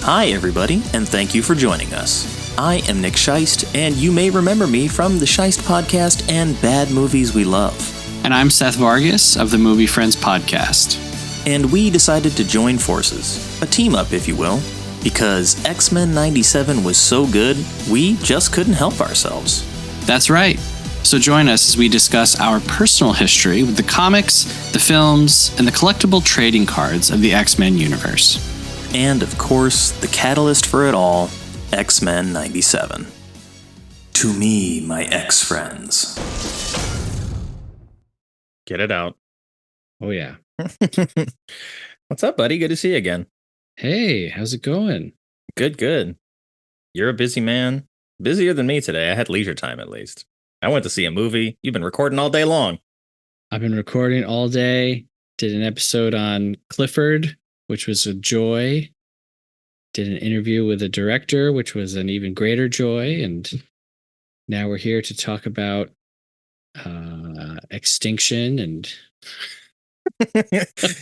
Hi, everybody, and thank you for joining us. I am Nick Scheist, and you may remember me from the Scheist Podcast and Bad Movies We Love. And I'm Seth Vargas of the Movie Friends Podcast. And we decided to join forces, a team-up, if you will, because X-Men 97 was so good, we just couldn't help ourselves. That's right. So join us as we discuss our personal history with the comics, the films, and the collectible trading cards of the X-Men universe. And, of course, the catalyst for it all, X-Men 97. To me, my ex-friends. Get it out. Oh, yeah. What's up, buddy? Good to see you again. Hey, how's it going? Good. You're a busy man. Busier than me today. I had leisure time, at least. I went to see a movie. You've been recording all day long. I've been recording all day. Did an episode on Clifford, which was a joy. Did an interview with a director, which was an even greater joy. And now we're here to talk about Extinction and...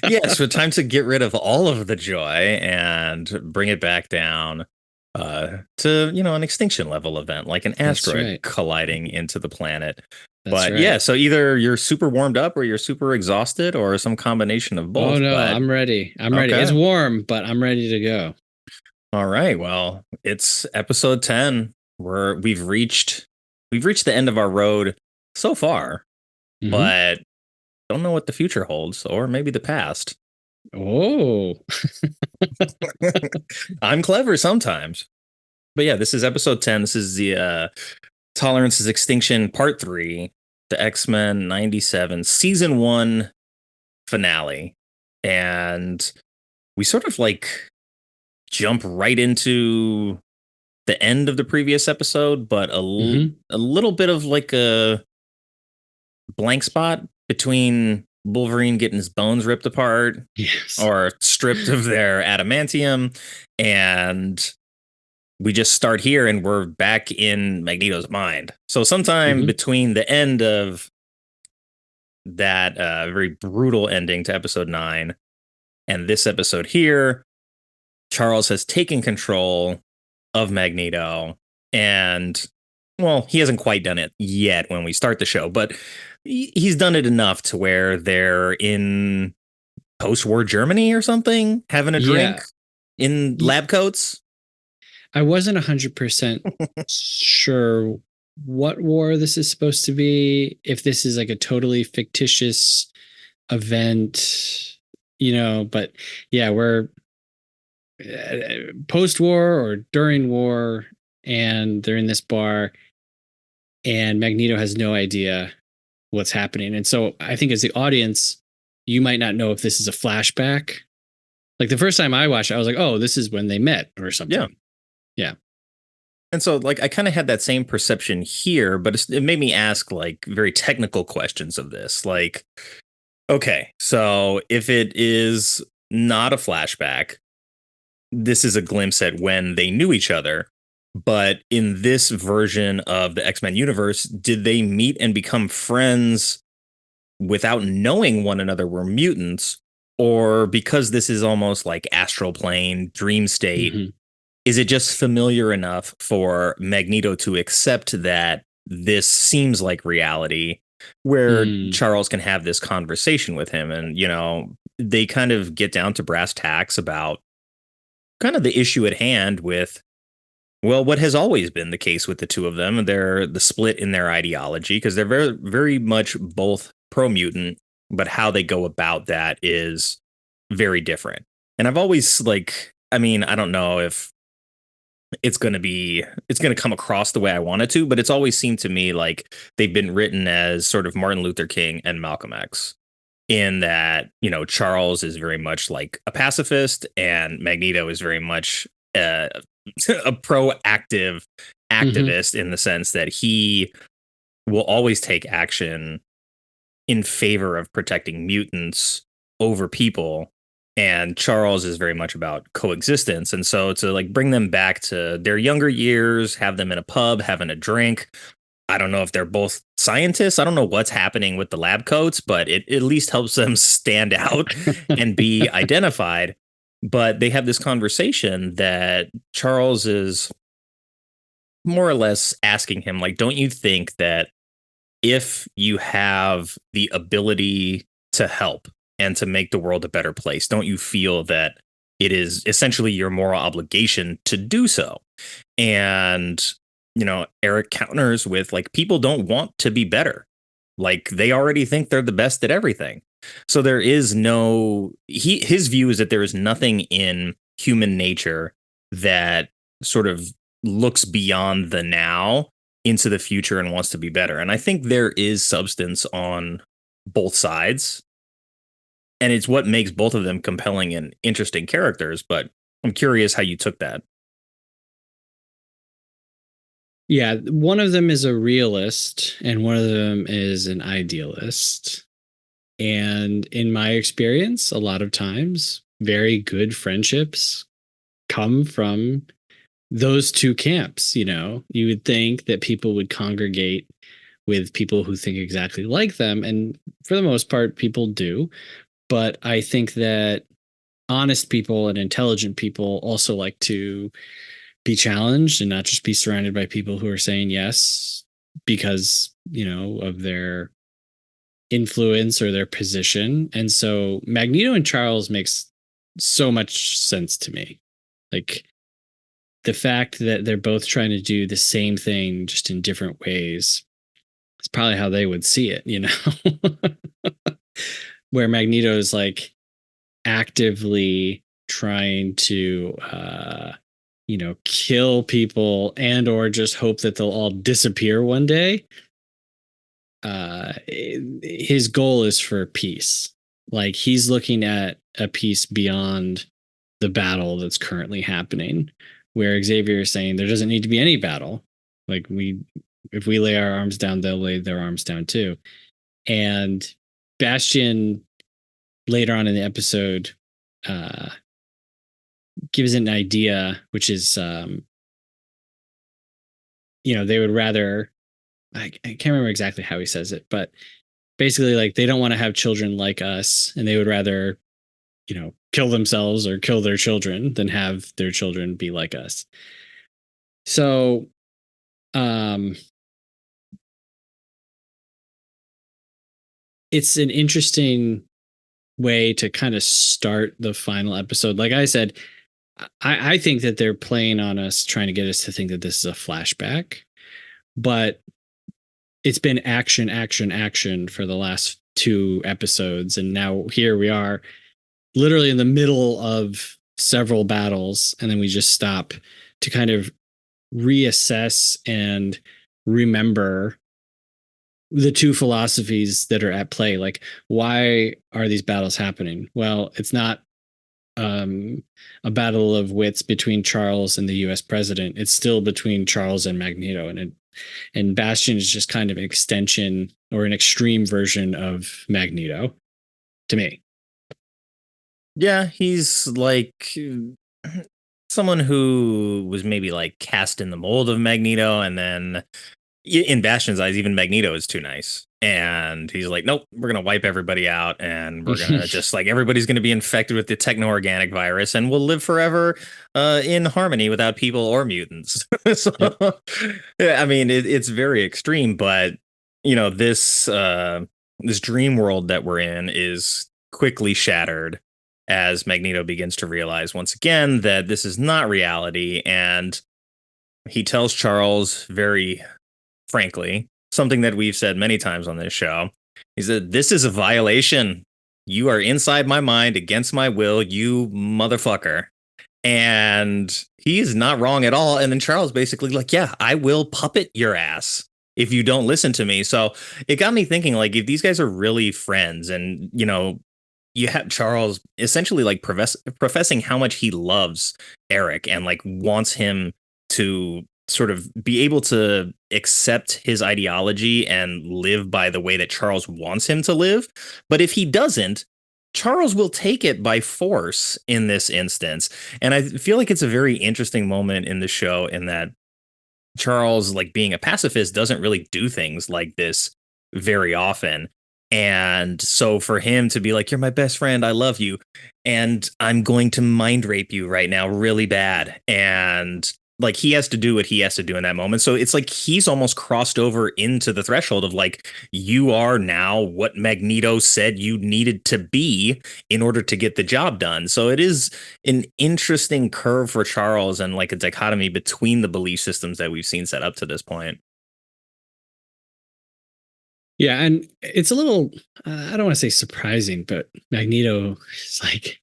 Yes, so time to get rid of all of the joy and bring it back down to, an extinction level event, like an asteroid colliding into the planet. Yeah, so either you're super warmed up or you're super exhausted or some combination of both. Oh, no, I'm ready. I'm ready. It's warm, but I'm ready to go. All right. Well, it's episode 10 where we've reached the end of our road so far, but don't know what the future holds, or maybe the past. Oh, I'm clever sometimes. But yeah, this is episode 10. This is the Tolerance's Extinction Part 3, the X-Men 97 Season 1 finale. And we sort of jump right into the end of the previous episode, but a little bit of a blank spot between Wolverine getting his bones ripped apart or stripped of their adamantium, and we just start here and we're back in Magneto's mind. So sometime between the end of that very brutal ending to episode 9 and this episode here, Charles has taken control of Magneto, and well, he hasn't quite done it yet when we start the show, but he's done it enough to where they're in post-war Germany or something, having a drink in lab coats. I wasn't 100% sure what war this is supposed to be, if this is a totally fictitious event, but yeah, we're post-war or during war, and they're in this bar, and Magneto has no idea what's happening. And so I think as the audience, you might not know if this is a flashback. The first time I watched it, I was like, oh, this is when they met or something. Yeah. And so I kind of had that same perception here, but it made me ask very technical questions of this. Okay, so if it is not a flashback, this is a glimpse at when they knew each other. But in this version of the X-Men universe, did they meet and become friends without knowing one another were mutants? Or because this is almost like astral plane, dream state, is it just familiar enough for Magneto to accept that this seems like reality, where Charles can have this conversation with him? And, they kind of get down to brass tacks about kind of the issue at hand with, well, what has always been the case with the two of them. They're the split in their ideology, because they're very, very much both pro-mutant, but how they go about that is very different. And I've always I don't know if it's going to come across the way I want it to, but it's always seemed to me like they've been written as sort of Martin Luther King and Malcolm X, in that, Charles is very much like a pacifist and Magneto is very much a proactive activist, in the sense that he will always take action in favor of protecting mutants over people. And Charles is very much about coexistence. And so to bring them back to their younger years, have them in a pub, having a drink, I don't know if they're both scientists. I don't know what's happening with the lab coats, but it at least helps them stand out and be identified. But they have this conversation that Charles is more or less asking him, like, don't you think that if you have the ability to help and to make the world a better place, don't you feel that it is essentially your moral obligation to do so? And, Eric counters with, like, people don't want to be better. Like, they already think they're the best at everything. So there is his view is that there is nothing in human nature that sort of looks beyond the now into the future and wants to be better. And I think there is substance on both sides. And it's what makes both of them compelling and interesting characters. But I'm curious how you took that. Yeah, one of them is a realist and one of them is an idealist. And in my experience, a lot of times, very good friendships come from those two camps. You would think that people would congregate with people who think exactly like them. And for the most part, people do. But I think that honest people and intelligent people also like to be challenged and not just be surrounded by people who are saying yes because, of their influence or their position. And so Magneto and Charles makes so much sense to me. Like the fact that they're both trying to do the same thing just in different ways. It's probably how they would see it. Where Magneto is like actively trying to kill people and or just hope that they'll all disappear one day. His goal is for peace. Like he's looking at a peace beyond the battle that's currently happening, where Xavier is saying there doesn't need to be any battle. Like if we lay our arms down, they'll lay their arms down too. And Bastion later on in the episode gives an idea, which is they would rather, I can't remember exactly how he says it, but basically like they don't want to have children like us and they would rather kill themselves or kill their children than have their children be like us. So it's an interesting way to kind of start the final episode. Like I said, I think that they're playing on us, trying to get us to think that this is a flashback, but it's been action, action, action for the last 2 episodes. And now here we are literally in the middle of several battles. And then we just stop to kind of reassess and remember the two philosophies that are at play. Like, why are these battles happening? Well, it's not a battle of wits between Charles and the US president. It's still between Charles and Magneto. And Bastion is just kind of an extension or an extreme version of Magneto to me. Yeah, he's like someone who was maybe like cast in the mold of Magneto, and then in Bastion's eyes, even Magneto is too nice. And he's like, nope, we're going to wipe everybody out. And we're going to just like everybody's going to be infected with the techno organic virus and we'll live forever in harmony without people or mutants. So, yeah, I mean, it's very extreme. But, this dream world that we're in is quickly shattered as Magneto begins to realize once again that this is not reality. And he tells Charles very frankly, something that we've said many times on this show, is that this is a violation. You are inside my mind against my will, you motherfucker. And he's not wrong at all. And then Charles basically like, yeah, I will puppet your ass if you don't listen to me. So it got me thinking, like, if these guys are really friends and, you have Charles essentially like professing how much he loves Eric and like wants him to sort of be able to accept his ideology and live by the way that Charles wants him to live. But if he doesn't, Charles will take it by force in this instance. And I feel like it's a very interesting moment in the show in that Charles, like being a pacifist, doesn't really do things like this very often. And so for him to be like, "You're my best friend, I love you, and I'm going to mind rape you right now really bad," and like he has to do what he has to do in that moment. So it's like he's almost crossed over into the threshold of like, you are now what Magneto said you needed to be in order to get the job done. So it is an interesting curve for Charles, and like a dichotomy between the belief systems that we've seen set up to this point. Yeah, and it's a little I don't want to say surprising, but Magneto is like,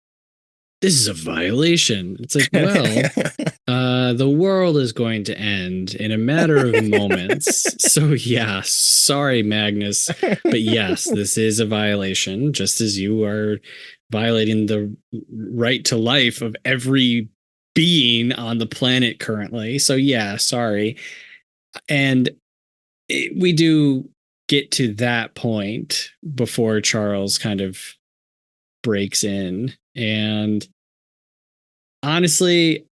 this is a violation. It's like, well, the world is going to end in a matter of moments. So yeah, sorry, Magnus, but yes, this is a violation, just as you are violating the right to life of every being on the planet currently. So yeah, sorry. And we do get to that point before Charles kind of breaks in. And honestly,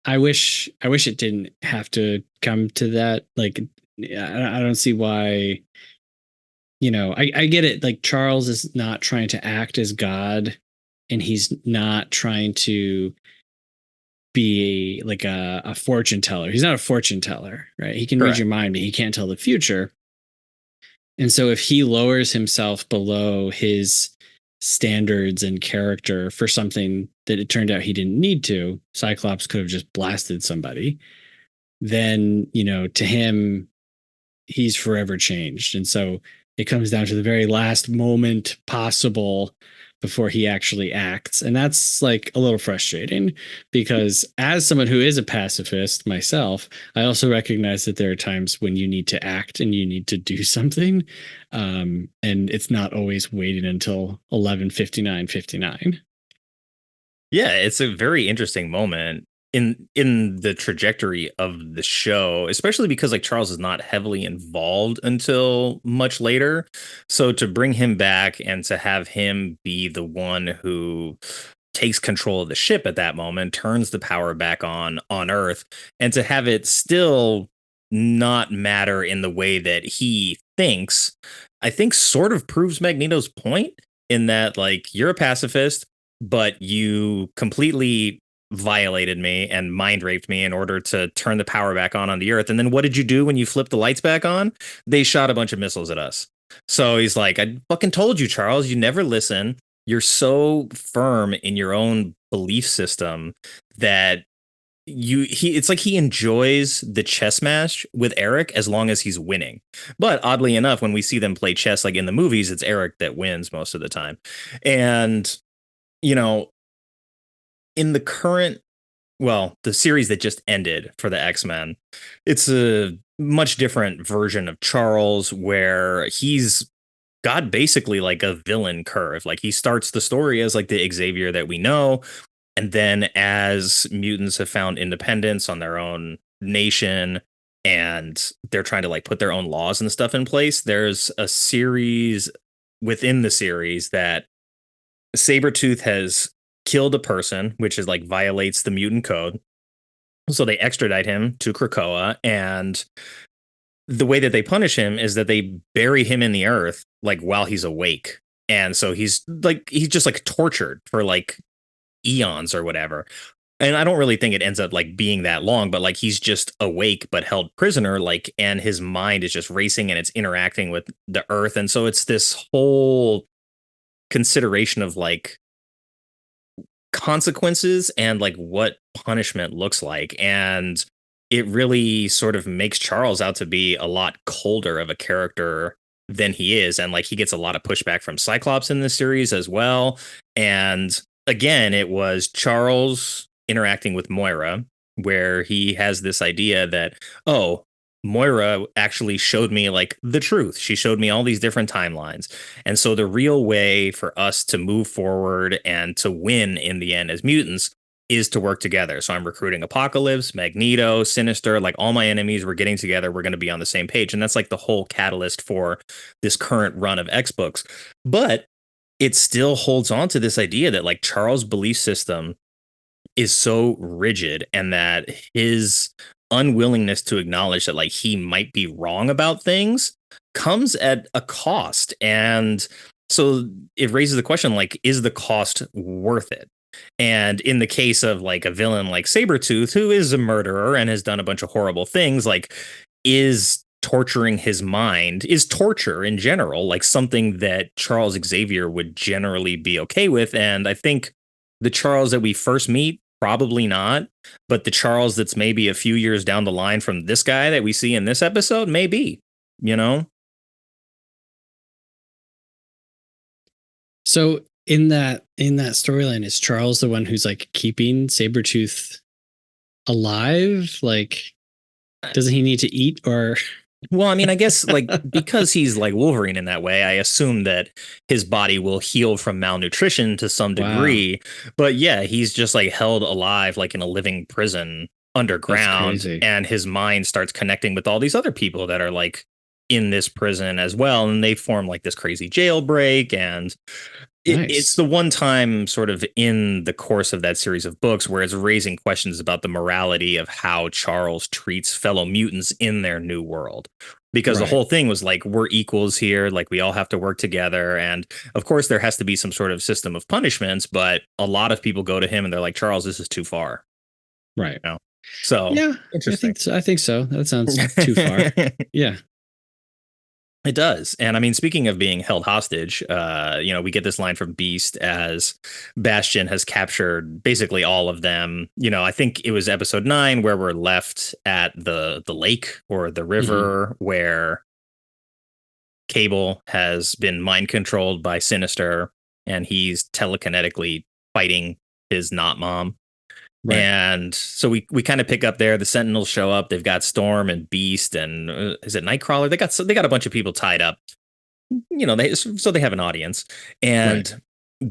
I wish it didn't have to come to that. Like, I don't see why. I get it. Like, Charles is not trying to act as God, and he's not trying to be like a fortune teller. He's not a fortune teller, right? He can read Correct. your mind, but he can't tell the future. And so if he lowers himself below his standards and character for something that it turned out he didn't need to, Cyclops could have just blasted somebody, then, to him, he's forever changed. And so it comes down to the very last moment possible before he actually acts. And that's like a little frustrating because, as someone who is a pacifist myself, I also recognize that there are times when you need to act and you need to do something. And it's not always waiting until 11:59:59. Yeah, it's a very interesting moment in the trajectory of the show, especially because like Charles is not heavily involved until much later. So to bring him back and to have him be the one who takes control of the ship at that moment, turns the power back on Earth, and to have it still not matter in the way that he thinks, I think sort of proves Magneto's point in that like you're a pacifist, but you completely violated me and mind raped me in order to turn the power back on the Earth. And then what did you do when you flipped the lights back on? They shot a bunch of missiles at us. So he's like, I fucking told you, Charles, you never listen. You're so firm in your own belief system that it's like he enjoys the chess match with Eric as long as he's winning. But oddly enough, when we see them play chess like in the movies, it's Eric that wins most of the time. And you know, in the current, well, the series that just ended for the X-Men, it's a much different version of Charles where he's got basically like a villain curve. Like he starts the story as like the Xavier that we know, and then as mutants have found independence on their own nation and they're trying to like put their own laws and stuff in place, there's a series within the series that Sabretooth has killed a person, which is like violates the mutant code. So they extradite him to Krakoa, and the way that they punish him is that they bury him in the earth like while he's awake. And so he's just like tortured for like eons or whatever. And I don't really think it ends up like being that long, but like he's just awake but held prisoner, like, and his mind is just racing and it's interacting with the earth. And so it's this whole consideration of like consequences and like what punishment looks like. And it really sort of makes Charles out to be a lot colder of a character than he is. And like he gets a lot of pushback from Cyclops in this series as well. And again, it was Charles interacting with Moira, where he has this idea that, oh, Moira actually showed me like the truth. She showed me all these different timelines. And so the real way for us to move forward and to win in the end as mutants is to work together. So I'm recruiting Apocalypse, Magneto, Sinister, like all my enemies, we're getting together, we're going to be on the same page. And that's like the whole catalyst for this current run of X books. But it still holds on to this idea that like Charles' belief system is so rigid and that his unwillingness to acknowledge that like he might be wrong about things comes at a cost. And so it raises the question, like, is the cost worth it? And in the case of like a villain like Sabretooth, who is a murderer and has done a bunch of horrible things, like, is torturing his mind, is torture in general, like something that Charles Xavier would generally be okay with? And I think the Charles that we first meet, probably not. But the Charles that's maybe a few years down the line from this guy that we see in this episode, maybe, you know? So in that storyline, is Charles the one who's like keeping Sabretooth alive? Like, doesn't he need to eat or Well, I mean, I guess like because he's like Wolverine in that way, I assume that his body will heal from malnutrition to some Wow, degree. But yeah, he's just like held alive, like in a living prison that's underground, crazy. and his mind starts connecting with all these other people that are like in this prison as well, and they form like this crazy jailbreak. And it's Nice. the one time sort of in the course of that series of books where it's raising questions about the morality of how Charles treats fellow mutants in their new world. Because the Right. whole thing was like, we're equals here, like we all have to work together. And of course, there has to be some sort of system of punishments, but a lot of people go to him and they're like, Charles, this is too far. Right. You know? So Yeah, I interesting. think so. I think so. That sounds too far. Yeah. It does. And I mean, speaking of being held hostage, we get this line from Beast as Bastion has captured basically all of them. I think it was episode 9 where we're left at the lake or the Hmm. river where Cable has been mind controlled by Sinister and he's telekinetically fighting his not mom. Right. And so we kind of pick up there. The Sentinels show up. They've got Storm and Beast and is it Nightcrawler? They got a bunch of people tied up. They have an audience. Right. And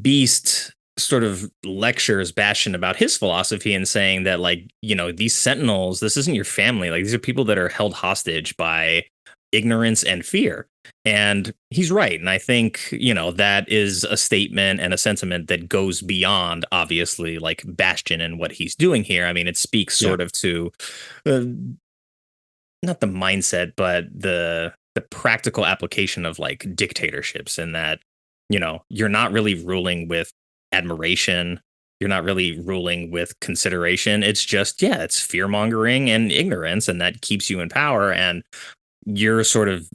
Beast sort of lectures Bastion about his philosophy and saying that like these Sentinels, this isn't your family. Like these are people that are held hostage by ignorance and fear. And he's right. And I think, that is a statement and a sentiment that goes beyond, obviously, like Bastion and what he's doing here. I mean, it speaks Yeah. sort of to uh, not the mindset, but the practical application of like dictatorships, and that, you're not really ruling with admiration. You're not really ruling with consideration. It's just, yeah, it's fear mongering and ignorance, and that keeps you in power. And you're sort of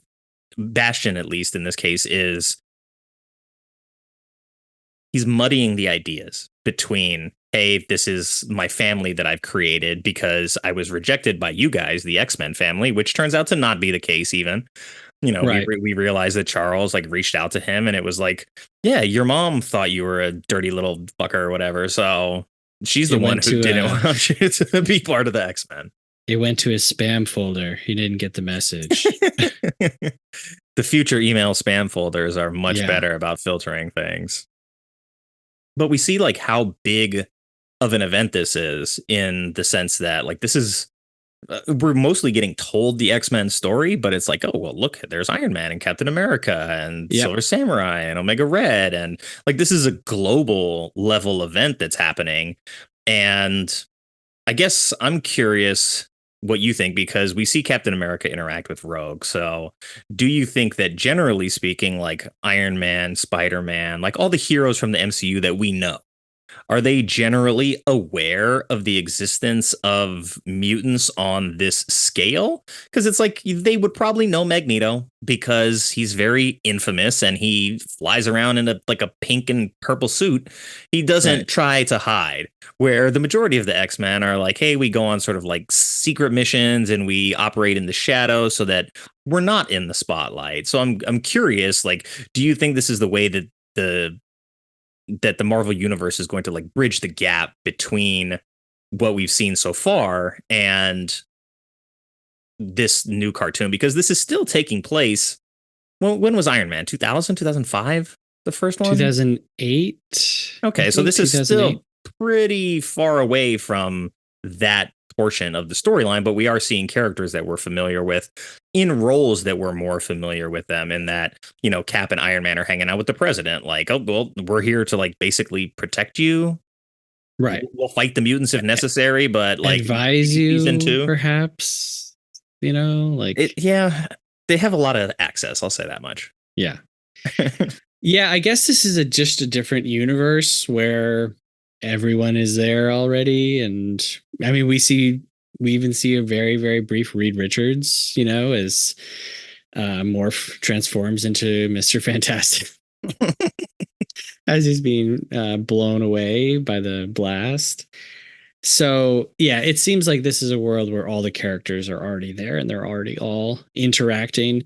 Bastion, at least in this case, is he's muddying the ideas between, hey, this is my family that I've created because I was rejected by you guys, the X-Men family, which turns out to not be the case even. Right. We realized that Charles like reached out to him and it was like, yeah, your mom thought you were a dirty little fucker or whatever. So she's the It one went who to didn't want you to be part of the X-Men. it went to his spam folder. He didn't get the message. The future email spam folders are much Yeah. better about filtering things. But we see like how big of an event this is, in the sense that like this is we're mostly getting told the X-Men story, but it's like, oh well, look, there's Iron Man and Captain America and Yep. Silver Samurai and Omega Red, and like this is a global level event that's happening. And I guess I'm curious what you think, because we see Captain America interact with Rogue. So, do you think that generally speaking, like Iron Man, Spider-Man, like all the heroes from the MCU that we know, are they generally aware of the existence of mutants on this scale? Because it's like they would probably know Magneto because he's very infamous and he flies around in a pink and purple suit. He doesn't Right. try to hide. Where the majority of the X-Men are like, hey, we go on sort of like secret missions and we operate in the shadows so that we're not in the spotlight. So I'm curious, like, do you think this is the way that the the Marvel universe is going to like bridge the gap between what we've seen so far and this new cartoon? Because this is still taking place. Well, when was Iron Man? 2000, 2005, the first one? 2008. I Okay, so think this is 2008. still pretty far away from that portion of the storyline, but we are seeing characters that we're familiar with in roles that we're more familiar with them, in that, Cap and Iron Man are hanging out with the president. Like, oh, well, we're here to like basically protect you. Right. we'll fight the mutants if necessary, but like Advise maybe season you, two. perhaps, you know, like, Yeah, they have a lot of access. I'll say that much. yeah. Yeah, I guess this is just a different universe where everyone is there already. And I mean, we even see a very, very brief Reed Richards, you know, as Morph transforms into Mr. Fantastic as he's being blown away by the blast. So, yeah, it seems like this is a world where all the characters are already there and they're already all interacting.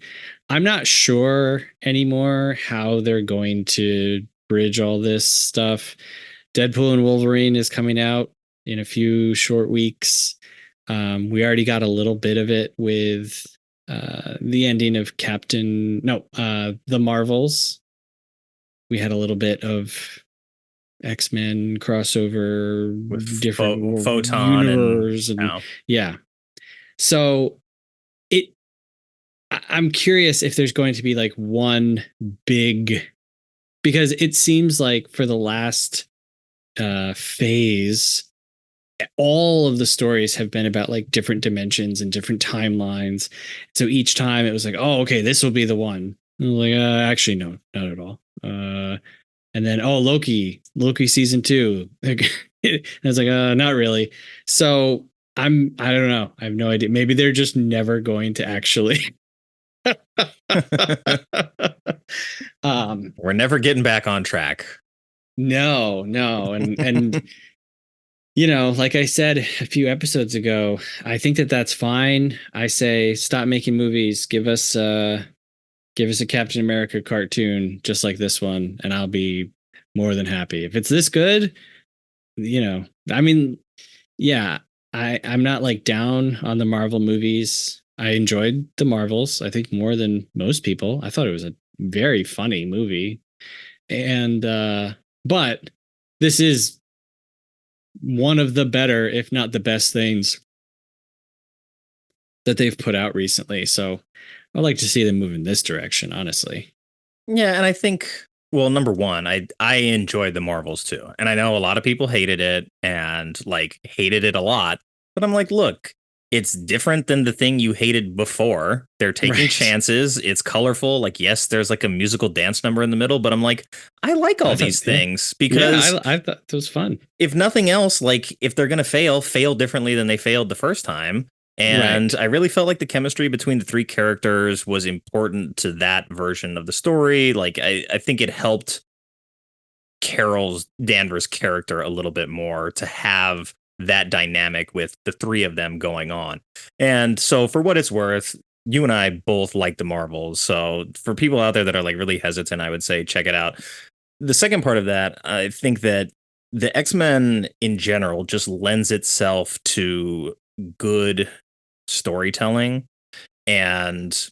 I'm not sure anymore how they're going to bridge all this stuff. Deadpool and Wolverine is coming out in a few short weeks. We already got a little bit of it with the ending of the Marvels. We had a little bit of X-Men crossover With different Photon universe and yeah. So I'm curious if there's going to be like one big, because it seems like for the last phase, all of the stories have been about like different dimensions and different timelines. So each time it was like, oh, okay, this will be the one. Like, actually, no, not at all. And then, oh, Loki season 2. And I was like, not really. So I don't know. I have no idea. Maybe they're just never going to actually. We're never getting back on track. No. And you know, like I said a few episodes ago, I think that that's fine. I say stop making movies. Give us a Captain America cartoon just like this one, and I'll be more than happy. If it's this good, you know, I mean, yeah, I'm not like down on the Marvel movies. I enjoyed the Marvels, I think, more than most people. I thought it was a very funny movie. And but this is one of the better, if not the best things that they've put out recently. So I'd like to see them move in this direction, honestly. Yeah, and I think, well, number one, I enjoyed the Marvels too, and I know a lot of people hated it and like hated it a lot, but I'm like, look, it's different than the thing you hated before. They're taking Right. chances. It's colorful. Like, yes, there's like a musical dance number in the middle, but I'm like, I like all these things because I thought it was fun. if nothing else, like if they're gonna fail differently than they failed the first time. And Right. I really felt like the chemistry between the three characters was important to that version of the story. Like I think it helped Carol's Danvers character a little bit more to have that dynamic with the three of them going on. And so for what it's worth, you and I both like the Marvels. So for people out there that are like really hesitant, I would say check it out. The second part of that, I think that the X-Men in general just lends itself to good storytelling, and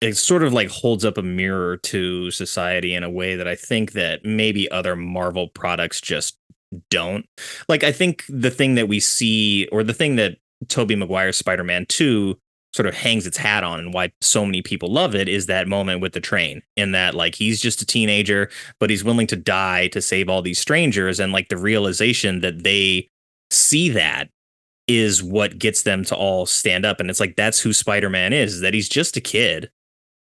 it sort of like holds up a mirror to society in a way that I think that maybe other Marvel products just don't. Like I think the thing that we see, or the thing that Tobey Maguire's Spider-Man 2 sort of hangs its hat on and why so many people love it, is that moment with the train, in that like he's just a teenager but he's willing to die to save all these strangers, and like the realization that they see that is what gets them to all stand up. And it's like that's who Spider-Man is, that he's just a kid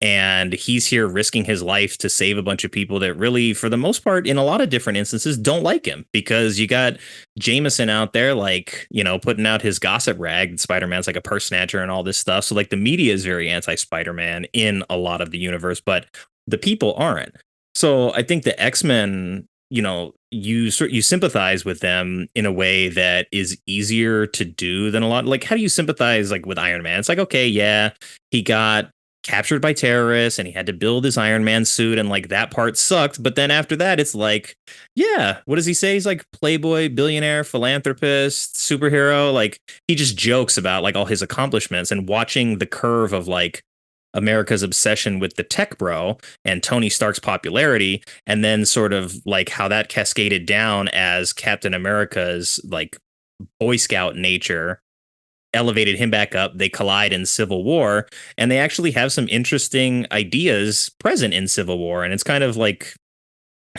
and he's here risking his life to save a bunch of people that really, for the most part, in a lot of different instances, don't like him, because you got Jameson out there, like, you know, putting out his gossip rag. Spider-Man's like a purse snatcher and all this stuff. So like the media is very anti-Spider-Man in a lot of the universe, but the people aren't. So I think the X-Men, you know, you sympathize with them in a way that is easier to do than a lot. Like, how do you sympathize like with Iron Man? It's like, okay, yeah, he got captured by terrorists and he had to build his Iron Man suit, and like that part sucked. But then after that, it's like, yeah, what does he say? He's like playboy, billionaire, philanthropist, superhero. Like he just jokes about like all his accomplishments, and watching the curve of like America's obsession with the tech bro and Tony Stark's popularity, and then sort of like how that cascaded down as Captain America's like Boy Scout nature elevated him back up. They collide in Civil War, and they actually have some interesting ideas present in Civil War. And it's kind of like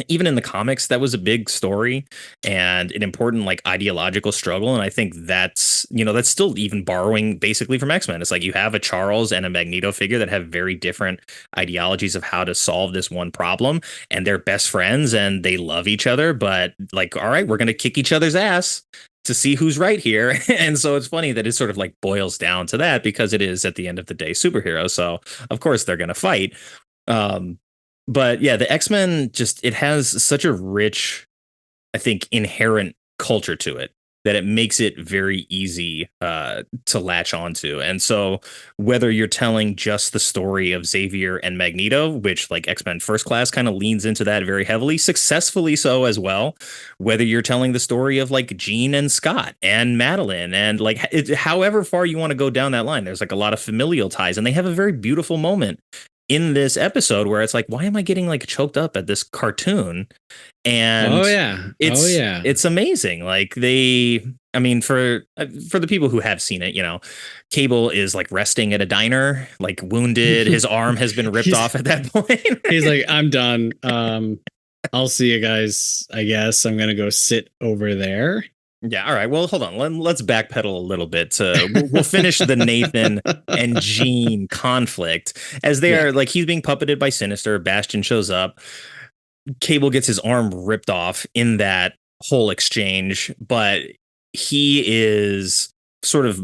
even in the comics, that was a big story and an important like ideological struggle. And I think that's, that's still even borrowing basically from X-Men. It's like you have a Charles and a Magneto figure that have very different ideologies of how to solve this one problem. And they're best friends and they love each other. But like, all right, we're going to kick each other's ass to see who's right here. And so it's funny that it sort of like boils down to that because it is at the end of the day superheroes. So of course they're going to fight. Um, but yeah, the X-Men just it has such a rich, I think, inherent culture to it that it makes it very easy to latch onto. And so whether you're telling just the story of Xavier and Magneto, which like X-Men First Class kind of leans into that very heavily, successfully so as well, whether you're telling the story of like Jean and Scott and Madeline and like however far you want to go down that line, there's like a lot of familial ties and they have a very beautiful moment in this episode where it's like, why am I getting like choked up at this cartoon? And Oh yeah. Oh it's yeah. it's amazing. Like they, I mean, for the people who have seen it, Cable is like resting at a diner, like wounded. His arm has been ripped off at that point. He's like, I'm done. I'll see you guys. I guess I'm gonna go sit over there. Yeah. All right. Well, hold on. Let's backpedal a little bit. We'll finish the Nathan and Jean conflict as they are like he's being puppeted by Sinister. Bastion shows up. Cable gets his arm ripped off in that whole exchange, but he is sort of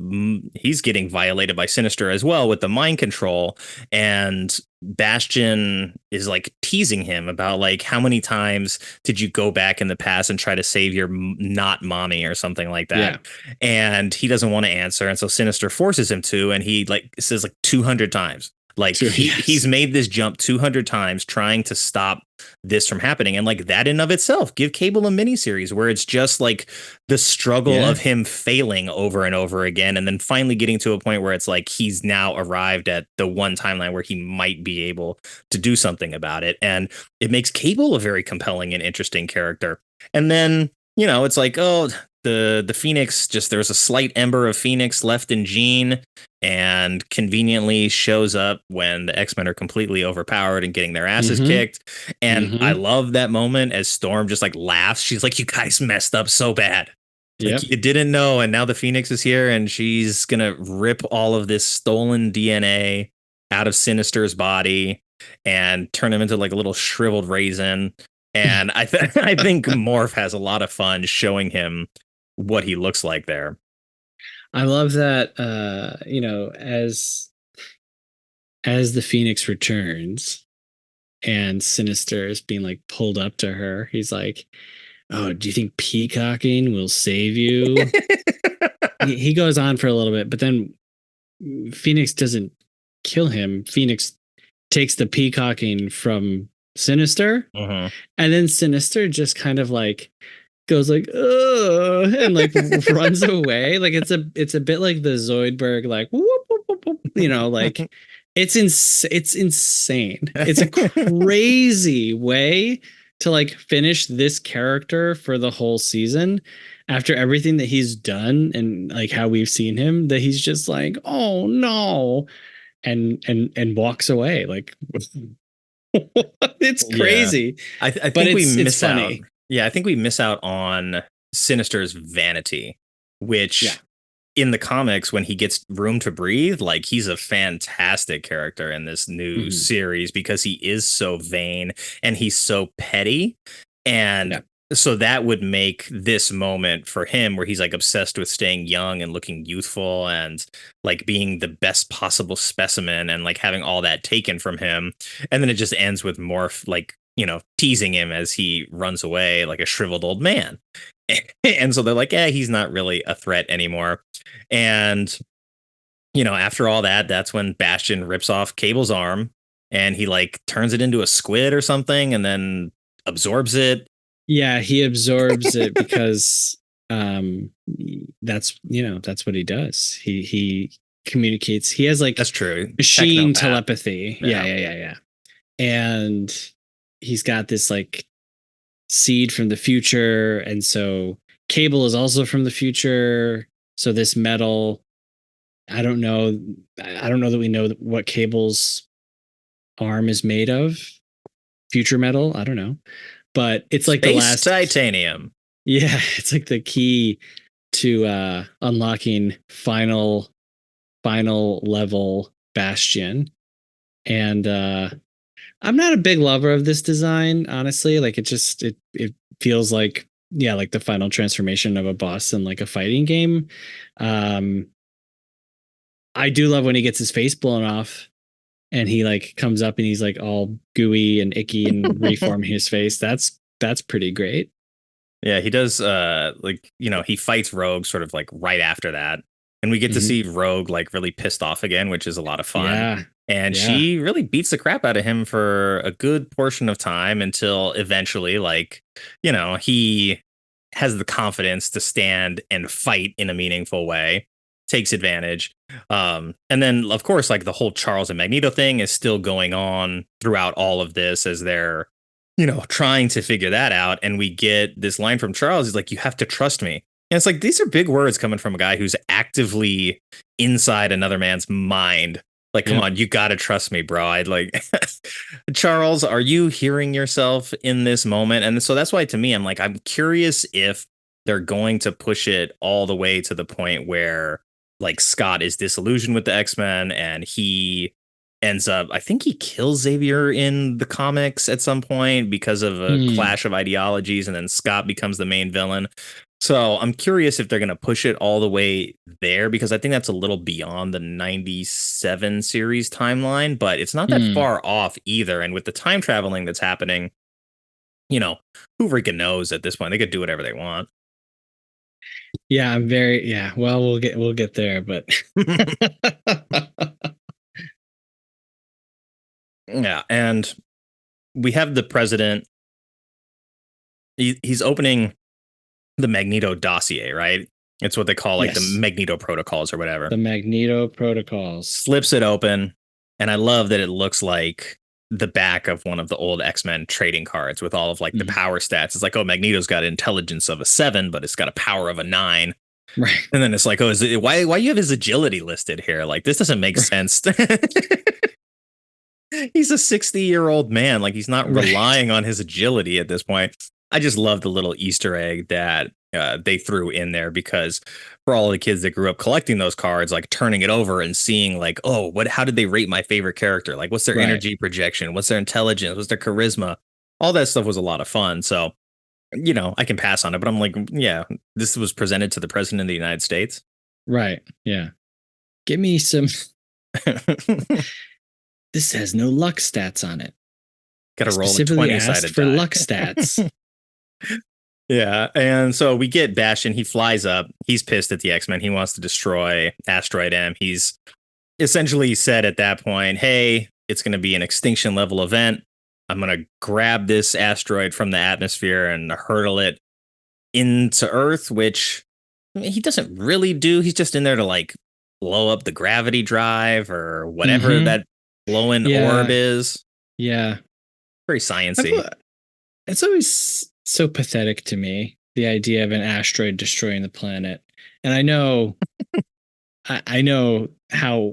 he's getting violated by Sinister as well with the mind control, and Bastion is like teasing him about like how many times did you go back in the past and try to save your not mommy or something like that, and he doesn't want to answer, and so Sinister forces him to, and he like says like 200 times. Like he's made this jump 200 times trying to stop this from happening. And like that in of itself, give Cable a miniseries where it's just like the struggle of him failing over and over again. And then finally getting to a point where it's like he's now arrived at the one timeline where he might be able to do something about it. And it makes Cable a very compelling and interesting character. And then, it's like, oh, the Phoenix, just there's a slight ember of Phoenix left in Jean and conveniently shows up when the X-Men are completely overpowered and getting their asses kicked. And I love that moment as Storm just like laughs. She's like, you guys messed up so bad. Like you didn't know. And now the Phoenix is here and she's going to rip all of this stolen DNA out of Sinister's body and turn him into like a little shriveled raisin. And I think Morph has a lot of fun showing him what he looks like there. I love that, as the Phoenix returns and Sinister is being like pulled up to her, he's like, oh, do you think peacocking will save you? he goes on for a little bit, but then Phoenix doesn't kill him. Phoenix takes the peacocking from Sinister, and then Sinister just kind of like goes like, ugh, and like runs away. Like it's a bit like the Zoidberg, like whoop, whoop, whoop, whoop, like it's insane. It's a crazy way to like finish this character for the whole season after everything that he's done and like how we've seen him, that he's just like, oh no, and walks away. Like it's crazy. I think we miss out. Yeah, I think we miss out on Sinister's vanity, which in the comics, when he gets room to breathe, like he's a fantastic character in this new series because he is so vain and he's so petty. And so that would make this moment for him where he's like obsessed with staying young and looking youthful and like being the best possible specimen and like having all that taken from him. And then it just ends with Morph like, teasing him as he runs away like a shriveled old man. And so they're like, he's not really a threat anymore. And, after all that, that's when Bastion rips off Cable's arm and he like turns it into a squid or something and then absorbs it. Yeah, he absorbs it because that's what he does. He communicates. He has like that's true machine telepathy. Yeah. And he's got this like seed from the future, and so Cable is also from the future. So this metal, I don't know that we know what Cable's arm is made of. Future metal, I don't know. but it's like the Space last titanium. Yeah, it's like the key to unlocking final level Bastion. And I'm not a big lover of this design, honestly. Like it feels like, yeah, like the final transformation of a boss in like a fighting game. Um I do love when he gets his face blown off and he like comes up and he's like all gooey and icky and reforming his face. That's pretty great. Yeah, he does like, he fights Rogue sort of like right after that. And we get to see Rogue like really pissed off again, which is a lot of fun. Yeah. And Yeah. she really beats the crap out of him for a good portion of time until eventually, like, he has the confidence to stand and fight in a meaningful way, takes advantage. And then, of course, like the whole Charles and Magneto thing is still going on throughout all of this as they're, trying to figure that out. And we get this line from Charles. He's like, "You have to trust me." And it's like, these are big words coming from a guy who's actively inside another man's mind. Like, come on, you got to trust me, bro. I'd like, Charles, are you hearing yourself in this moment? And so that's why, to me, I'm like, I'm curious if they're going to push it all the way to the point where like Scott is disillusioned with the X-Men and he ends up, I think he kills Xavier in the comics at some point because of a clash of ideologies. And then Scott becomes the main villain. So I'm curious if they're going to push it all the way there, because I think that's a little beyond the 97 series timeline, but it's not that far off either. And with the time traveling that's happening, who freaking knows at this point? They could do whatever they want. Yeah, well, we'll get there, but yeah. And we have the president. He's opening the Magneto dossier, right? It's what they call like the Magneto protocols or whatever. The Magneto protocols. Flips it open. And I love that it looks like the back of one of the old X-Men trading cards with all of like the power stats. It's like, oh, Magneto's got intelligence of a 7, but it's got a power of a 9. Right. And then it's like, oh, why you have his agility listed here? Like, this doesn't make sense. He's a 60-year-old man. Like, he's not relying on his agility at this point. I just love the little Easter egg that they threw in there, because for all the kids that grew up collecting those cards, like turning it over and seeing like, oh, how did they rate my favorite character? Like, what's their energy projection? What's their intelligence? What's their charisma? All that stuff was a lot of fun. So, I can pass on it, but I'm like, yeah, this was presented to the president of the United States. Right. Yeah. Give me some. This has no luck stats on it. Got to roll a 20-sided for luck stats. Yeah, and so we get Bastion. He flies up. He's pissed at the X-Men. He wants to destroy Asteroid M. He's essentially said at that point, hey, it's going to be an extinction level event. I'm going to grab this asteroid from the atmosphere and hurtle it into Earth, which he doesn't really do. He's just in there to like blow up the gravity drive or whatever that glowing orb is. Yeah. Very sciencey. It's always so pathetic to me, the idea of an asteroid destroying the planet. And I know I know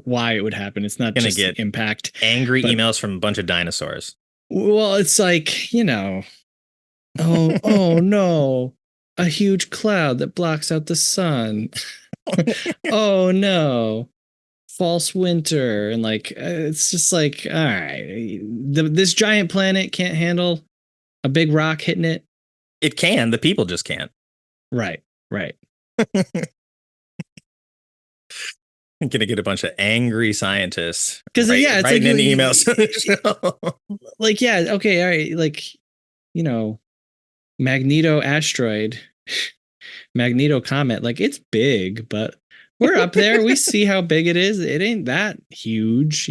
why it would happen. It's not just get impact. Angry emails from a bunch of dinosaurs. Well, it's like, oh no, a huge cloud that blocks out the sun. Oh no, false winter. And like, it's just like, all right, this giant planet can't handle a big rock hitting it. It can. The people just can't. Right. I'm gonna get a bunch of angry scientists because it's writing like, in emails to the show. Like, yeah, okay, all right, like, Magneto asteroid, Magneto comet, like, it's big, but we're up there. We see how big it is. It ain't that huge,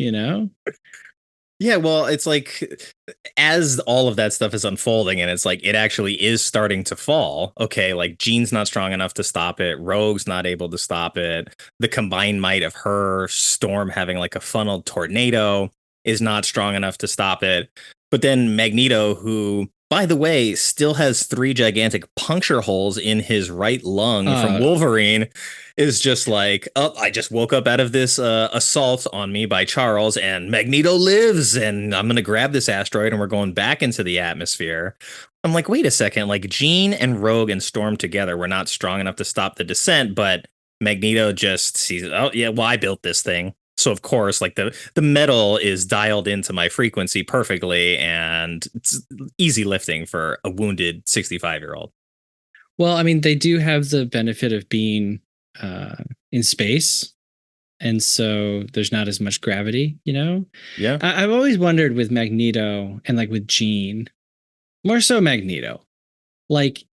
Yeah, well, it's like as all of that stuff is unfolding and it's like it actually is starting to fall. Okay, like Jean's not strong enough to stop it. Rogue's not able to stop it. The combined might of her, Storm having like a funneled tornado is not strong enough to stop it. But then Magneto, who, by the way, still has 3 gigantic puncture holes in his right lung from Wolverine, is just like, oh, I just woke up out of this assault on me by Charles, and Magneto lives, and I'm going to grab this asteroid, and we're going back into the atmosphere. I'm like, wait a second, like Jean and Rogue and Storm together were not strong enough to stop the descent, but Magneto just sees, oh yeah, well, I built this thing. So of course, like the metal is dialed into my frequency perfectly, and it's easy lifting for a wounded 65-year-old. Well, I mean, they do have the benefit of being uh, in space, and so there's not as much gravity. Yeah. I've always wondered with Magneto and like with Jean, more so Magneto, like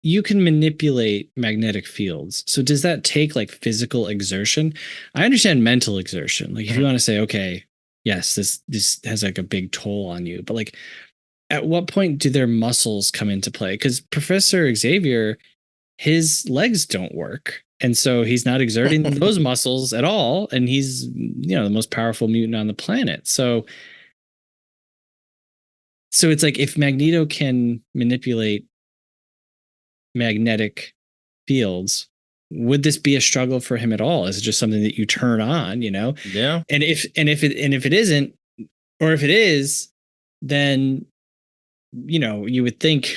you can manipulate magnetic fields. So does that take like physical exertion? I understand mental exertion. Like if you want to say, okay, yes, this has like a big toll on you, but like at what point do their muscles come into play? Because Professor Xavier, his legs don't work. And so he's not exerting those muscles at all. And he's, the most powerful mutant on the planet. So it's like if Magneto can manipulate magnetic fields, would this be a struggle for him at all? Is it just something that you turn on, Yeah. And if it isn't, or if it is, then you would think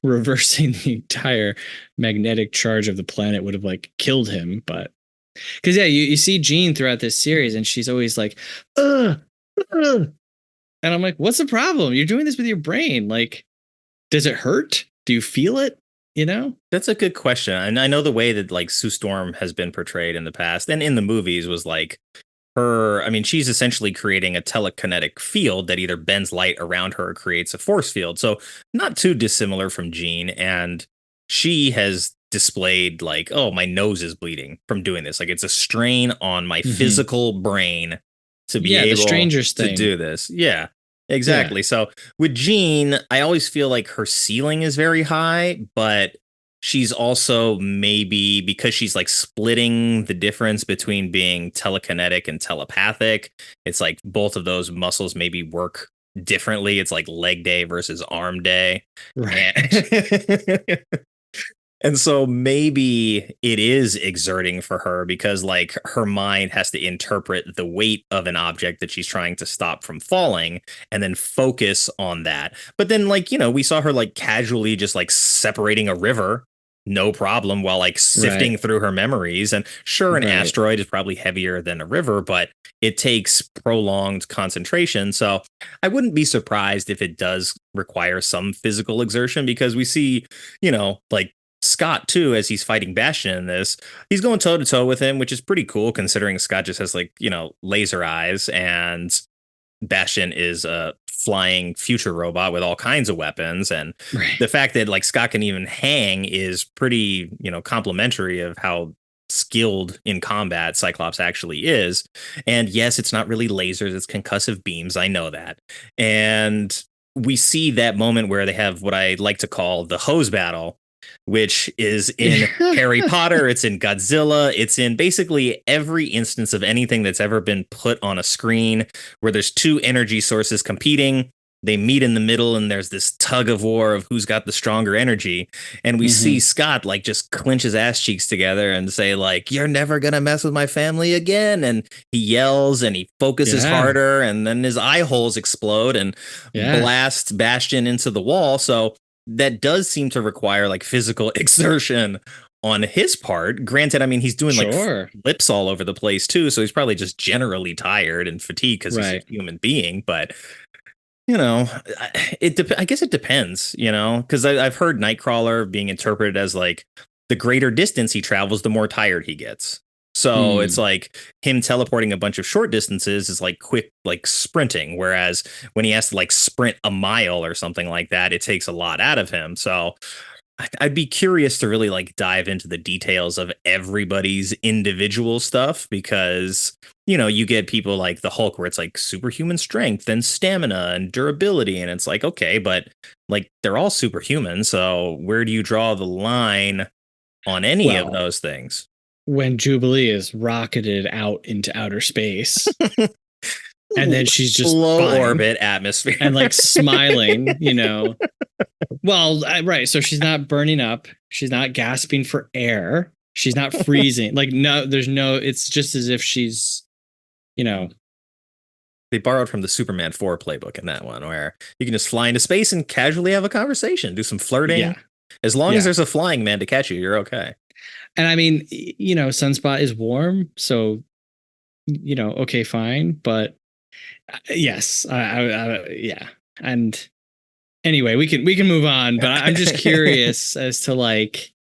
reversing the entire magnetic charge of the planet would have like killed him, but because you see Jean throughout this series and she's always like, ugh, ugh. And I'm like, what's the problem? You're doing this with your brain. Like, does it hurt? Do you feel it? That's a good question. And I know the way that like Sue Storm has been portrayed in the past and in the movies was like she's essentially creating a telekinetic field that either bends light around her or creates a force field. So not too dissimilar from Jean. And she has displayed like, oh, my nose is bleeding from doing this. Like it's a strain on my physical brain to be the able Strangers to thing. do this. Yeah, exactly. Yeah. So with Jean, I always feel like her ceiling is very high, but she's also maybe because she's like splitting the difference between being telekinetic and telepathic. It's like both of those muscles maybe work differently. It's like leg day versus arm day. Right. And so maybe it is exerting for her because like her mind has to interpret the weight of an object that she's trying to stop from falling and then focus on that. But then like, we saw her like casually just like separating a river, no problem, while like sifting through her memories. And sure, an asteroid is probably heavier than a river, but it takes prolonged concentration. So I wouldn't be surprised if it does require some physical exertion because we see, like Scott too, as he's fighting Bastion in this, he's going toe to toe with him, which is pretty cool considering Scott just has like, laser eyes and Bastion is a flying future robot with all kinds of weapons. And the fact that like Scott can even hang is pretty, complimentary of how skilled in combat Cyclops actually is. And yes, it's not really lasers, it's concussive beams. I know that. And we see that moment where they have what I like to call the hose battle, which is in Harry Potter, it's in Godzilla, it's in basically every instance of anything that's ever been put on a screen where there's two energy sources competing. They meet in the middle and there's this tug of war of who's got the stronger energy. And we see Scott like just clench his ass cheeks together and say like, you're never going to mess with my family again. And he yells and he focuses harder and then his eye holes explode and blast Bastion into the wall. So that does seem to require like physical exertion on his part. Granted, I mean, he's doing like flips all over the place too. So he's probably just generally tired and fatigued because he's a human being. But, I guess it depends, because I've heard Nightcrawler being interpreted as like the greater distance he travels, the more tired he gets. So it's like him teleporting a bunch of short distances is like quick, like sprinting. Whereas when he has to like sprint a mile or something like that, it takes a lot out of him. So I'd be curious to really like dive into the details of everybody's individual stuff because, you get people like the Hulk where it's like superhuman strength and stamina and durability. And it's like, okay, but like they're all superhuman. So where do you draw the line on any of those things? When Jubilee is rocketed out into outer space and then she's just low orbit atmosphere and like smiling, well, so she's not burning up, she's not gasping for air, she's not freezing, like no, it's just as if she's They borrowed from the Superman 4 playbook in that one, where you can just fly into space and casually have a conversation, do some flirting. Yeah. As long as Yeah. there's a flying man to catch you, you're okay. And I mean, Sunspot is warm, so okay, fine. But yes, yeah. And anyway, we can move on. But I'm just curious as to like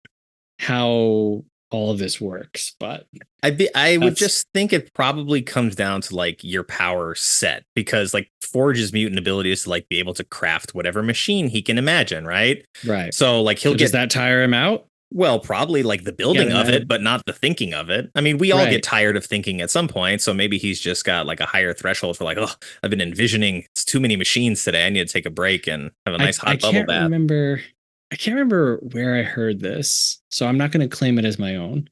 how all of this works. But I would just think it probably comes down to like your power set, because like Forge's mutant ability is to like be able to craft whatever machine he can imagine, right? right. So like he'll Does get that tire him out? well, probably like the building of it, but not the thinking of it. I mean, we all get tired of thinking at some point, so maybe he's just got like a higher threshold for like, oh, I've been envisioning it's too many machines today. I need to take a break and have a nice hot bubble bath. I can't remember where I heard this, so I'm not going to claim it as my own.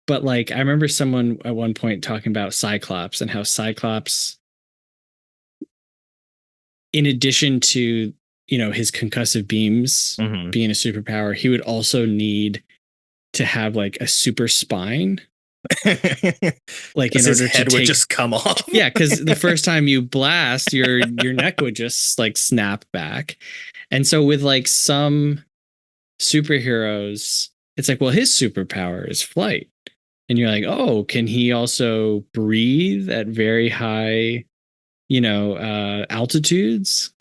But like, I remember someone at one point talking about Cyclops and how Cyclops, in addition to his concussive beams being a superpower, he would also need to have like a super spine. Like in order head to would just come off. Yeah, because the first time you blast, your neck would just like snap back. And so with like some superheroes, it's like, well, his superpower is flight. And you're like, oh, can he also breathe at very high, altitudes?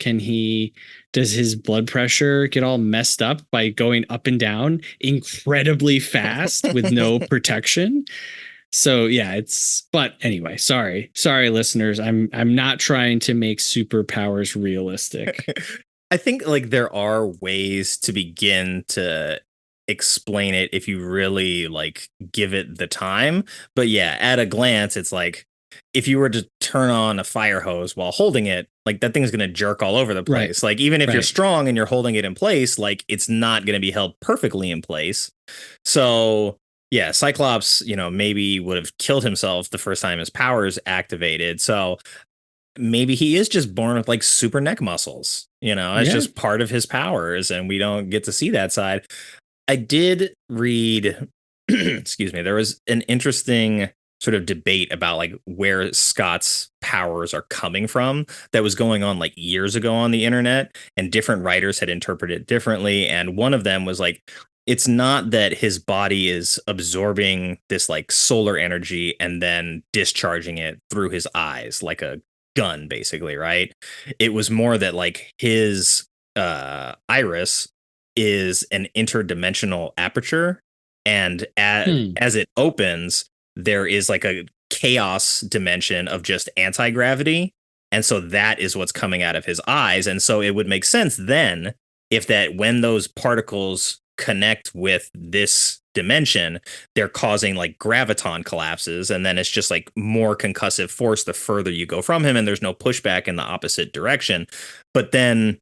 Does his blood pressure get all messed up by going up and down incredibly fast with no protection? So yeah, but anyway, sorry listeners. I'm not trying to make superpowers realistic. I think like there are ways to begin to explain it if you really like give it the time. But yeah, at a glance, it's like if you were to turn on a fire hose while holding it, like that thing's going to jerk all over the place. Like even if you're strong and you're holding it in place, like it's not going to be held perfectly in place. So yeah, Cyclops, maybe would have killed himself the first time his powers activated. So maybe he is just born with like super neck muscles, it's just part of his powers and we don't get to see that side. I did read, excuse me, there was an interesting sort of debate about like where Scott's powers are coming from that was going on like years ago on the internet, and different writers had interpreted it differently. And one of them was like, it's not that his body is absorbing this like solar energy and then discharging it through his eyes like a gun, basically, right? It was more that like his iris is an interdimensional aperture, and as it opens, there is like a chaos dimension of just anti-gravity, and so that is what's coming out of his eyes. And so it would make sense then if that when those particles connect with this dimension, they're causing like graviton collapses, and then it's just like more concussive force the further you go from him, and there's no pushback in the opposite direction. But then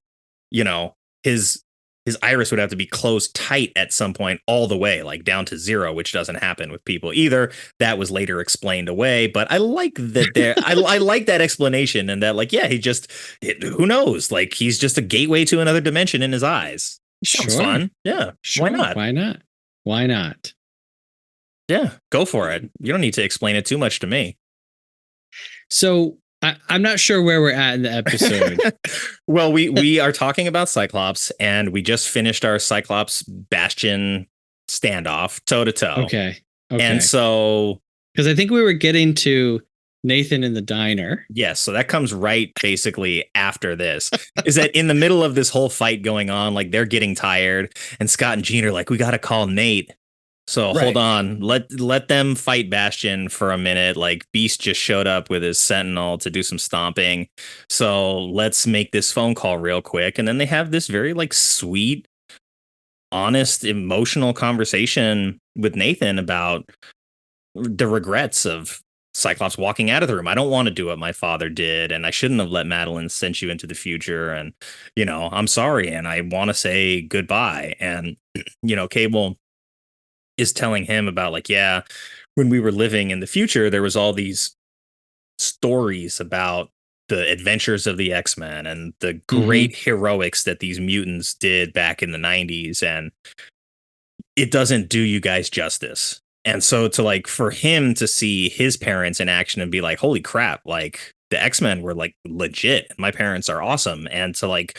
his iris would have to be closed tight at some point all the way, like down to zero, which doesn't happen with people either. That was later explained away, but I like that there. I like that explanation, and that like, yeah, who knows? Like he's just a gateway to another dimension in his eyes. Sounds fun. Yeah. Sure. Why not? Yeah, go for it. You don't need to explain it too much to me. So I'm not sure where we're at in the episode. Well, we are talking about Cyclops, and we just finished our Cyclops Bastion standoff toe to toe. Okay. And so, because I think we were getting to Nathan in the diner. Yes. So that comes right basically after this. Is that in the middle of this whole fight going on, like they're getting tired, and Scott and Jean are like, we got to call Nate. So hold on, let them fight Bastion for a minute. Like Beast just showed up with his Sentinel to do some stomping. So let's make this phone call real quick. And then they have this very like sweet, honest, emotional conversation with Nathan about the regrets of Cyclops walking out of the room. I don't want to do what my father did, and I shouldn't have let Madeline send you into the future. And, I'm sorry, and I want to say goodbye. And, Cable is telling him about like, yeah, when we were living in the future, there was all these stories about the adventures of the X-Men and the great heroics that these mutants did back in the 90s. And it doesn't do you guys justice. And so to like for him to see his parents in action and be like, holy crap, like the X-Men were like legit. My parents are awesome. And to like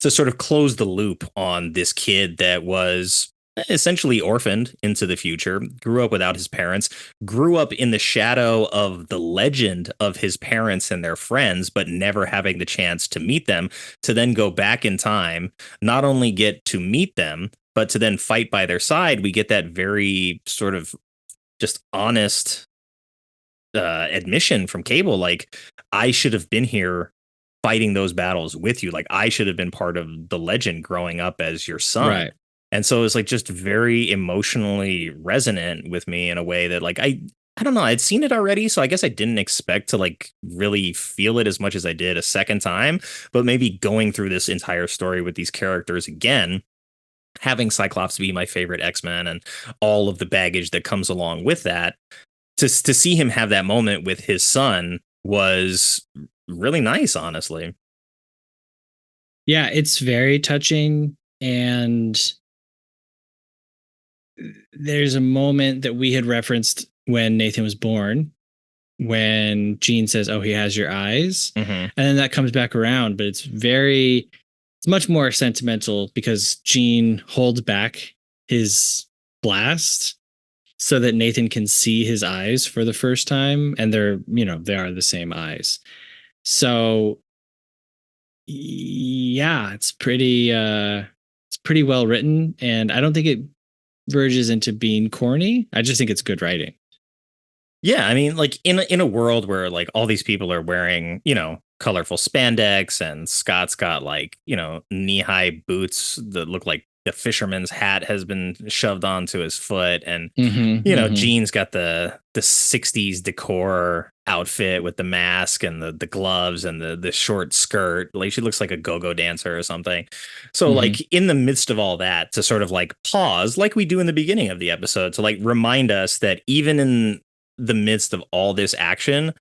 to sort of close the loop on this kid that was essentially orphaned into the future, grew up without his parents, grew up in the shadow of the legend of his parents and their friends, but never having the chance to meet them, to then go back in time, not only get to meet them, but to then fight by their side. We get that very sort of just honest admission from Cable, like, I should have been here fighting those battles with you. Like, I should have been part of the legend growing up as your son. Right. And so it's like just very emotionally resonant with me in a way that like I don't know, I'd seen it already, so I guess I didn't expect to like really feel it as much as I did a second time, but maybe going through this entire story with these characters again, having Cyclops be my favorite X-Men and all of the baggage that comes along with that, to see him have that moment with his son was really nice, honestly. Yeah, it's very touching. And there's a moment that we had referenced when Nathan was born, when Jean says, "Oh, he has your eyes," and then that comes back around, but it's much more sentimental because Jean holds back his blast so that Nathan can see his eyes for the first time, and they are the same eyes. So yeah, it's pretty well written, and I don't think it verges into being corny. I just think it's good writing. Yeah, I mean, like in a world where like all these people are wearing, colorful spandex, and Scott's got like, knee-high boots that look like the fisherman's hat has been shoved onto his foot, and Jean's got the 60s decor outfit with the mask and the gloves and the short skirt. Like she looks like a go-go dancer or something. So like in the midst of all that, to sort of like pause like we do in the beginning of the episode to like remind us that even in the midst of all this action,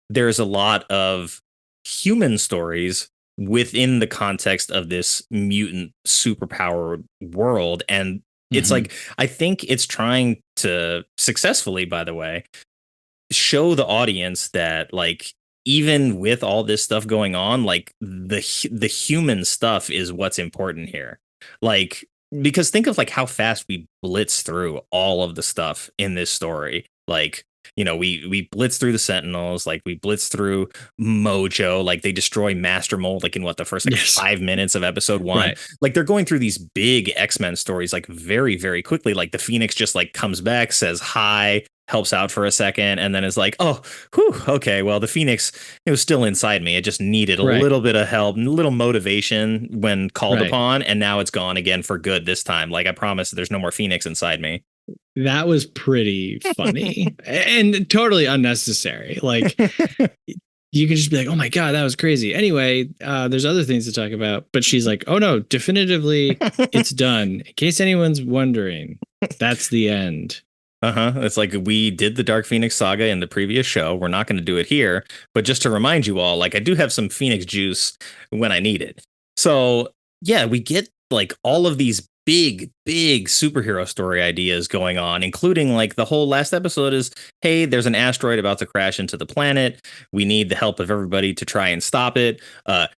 there's a lot of human stories within the context of this mutant superpower world. And it's like, I think it's trying to successfully, by the way, show the audience that like even with all this stuff going on, like the human stuff is what's important here. Like, because think of like how fast we blitz through all of the stuff in this story. Like, we blitz through the Sentinels, like we blitz through Mojo, like they destroy Master Mold, like in what the first like 5 minutes of episode 1. Right. Like they're going through these big X-Men stories like very, very quickly. Like the Phoenix just like comes back, says hi, helps out for a second, and then is like, oh, whew, okay, well, the Phoenix, it was still inside me. It just needed a little bit of help, a little motivation when called upon, and now it's gone again for good this time. Like, I promise there's no more Phoenix inside me. That was pretty funny and totally unnecessary. Like, you can just be like, oh my God, that was crazy. Anyway, there's other things to talk about. But she's like, oh no, definitively, it's done. In case anyone's wondering, that's the end. It's like we did the Dark Phoenix saga in the previous show. We're not going to do it here. But just to remind you all, like I do have some Phoenix juice when I need it. So yeah, we get like all of these big superhero story ideas going on, including like the whole last episode is, hey, there's an asteroid about to crash into the planet. We need the help of everybody to try and stop it.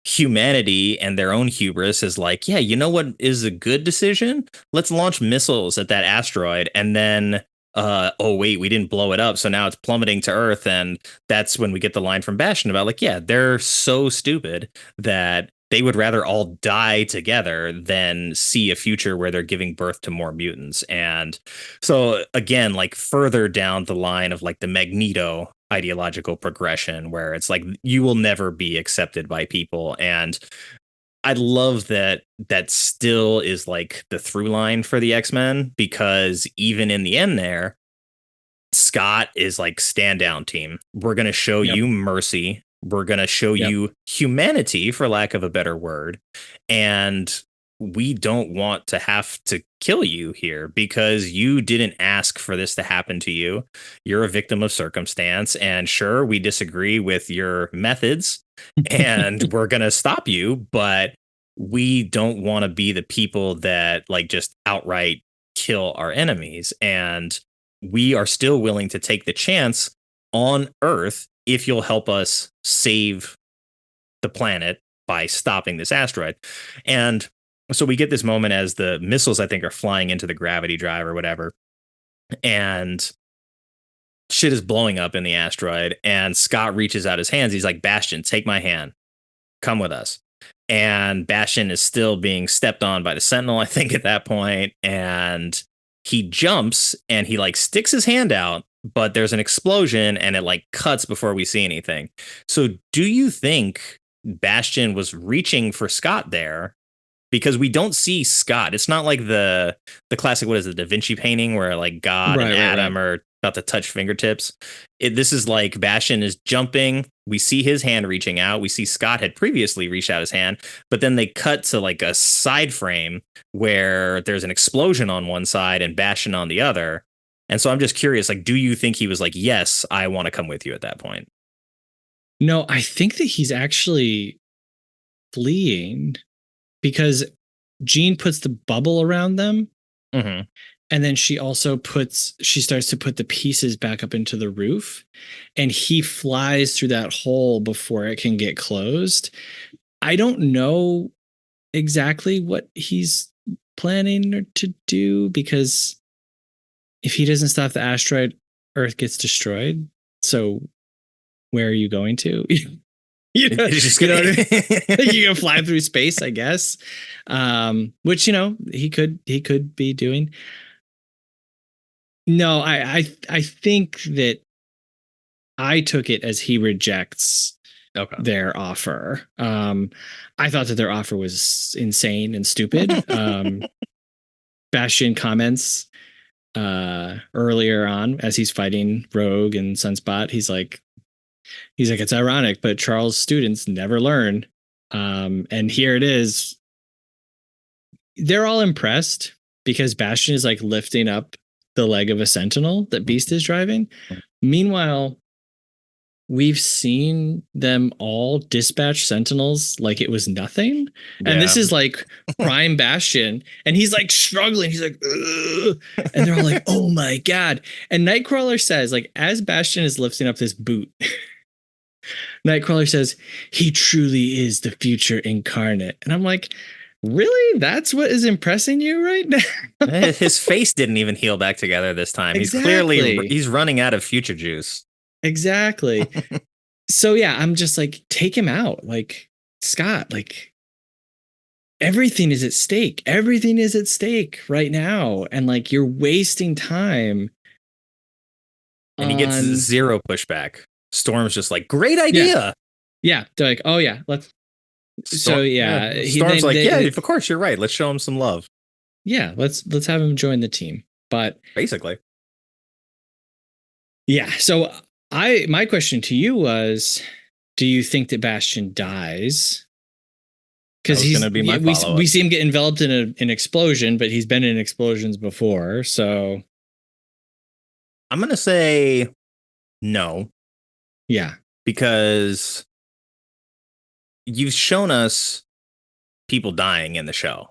Humanity and their own hubris is like, yeah, you know what is a good decision? Let's launch missiles at that asteroid, and then oh wait, we didn't blow it up, so now it's plummeting to Earth. And that's when we get the line from Bastion about like, yeah, they're so stupid that they would rather all die together than see a future where they're giving birth to more mutants. And so again, like further down the line of like the Magneto ideological progression, where it's like you will never be accepted by people. And I love that still is like the through line for the X-Men, because even in the end there, Scott is like, stand down, team. We're going to show you mercy. We're going to show you humanity, for lack of a better word. And we don't want to have to kill you here because you didn't ask for this to happen to you. You're a victim of circumstance. And sure, we disagree with your methods and we're going to stop you, but we don't want to be the people that like just outright kill our enemies. And we are still willing to take the chance on Earth if you'll help us save the planet by stopping this asteroid. And so we get this moment as the missiles, I think, are flying into the gravity drive or whatever. And shit is blowing up in the asteroid. And Scott reaches out his hands. He's like, Bastion, take my hand. Come with us. And Bastion is still being stepped on by the Sentinel, I think, at that point. And he jumps and he like sticks his hand out, but there's an explosion and it like cuts before we see anything. So do you think Bastion was reaching for Scott there? Because we don't see Scott. It's not like the classic, what is it, Da Vinci painting where like God and Adam are about to touch fingertips. This is like Bastion is jumping. We see his hand reaching out. We see Scott had previously reached out his hand, but then they cut to like a side frame where there's an explosion on one side and Bastion on the other. And so I'm just curious, like, do you think he was like, yes, I want to come with you at that point? No, I think that he's actually fleeing because Jean puts the bubble around them. Mm-hmm. And then she starts to put the pieces back up into the roof, and he flies through that hole before it can get closed. I don't know exactly what he's planning to do, because if he doesn't stop the asteroid, Earth gets destroyed. So where are you going to? You know, just you can fly through space, I guess. Which, you know, he could be doing. No, I think that I took it as he rejects their offer. I thought that their offer was insane and stupid. Bastion comments earlier on as he's fighting Rogue and Sunspot. He's like, it's ironic, but Charles' students never learn. And here it is. They're all impressed because Bastion is like lifting up the leg of a Sentinel that Beast is driving. Meanwhile, we've seen them all dispatch Sentinels like it was nothing. Yeah. And this is like prime Bastion. And he's like struggling. He's like, ugh. And they're all like, oh my God. And Nightcrawler says, like, as Bastion is lifting up this boot, Nightcrawler says, he truly is the future incarnate. And I'm like, really? That's what is impressing you right now? His face didn't even heal back together this time. Exactly. He's running out of future juice. Exactly. So yeah, I'm just like, take him out. Like, Scott, like, everything is at stake. Everything is at stake right now. And like, you're wasting time. And he gets zero pushback. Storm's just like, great idea. Yeah. They're like, oh yeah, let's. So yeah, Storm's like, yeah, of course you're right. Let's show him some love. Yeah, let's have him join the team. But basically, yeah. So my question to you was, do you think that Bastion dies? Because he's going to be my follow-up. We see him get enveloped in an explosion, but he's been in explosions before. So I'm going to say no. Yeah, because you've shown us people dying in the show.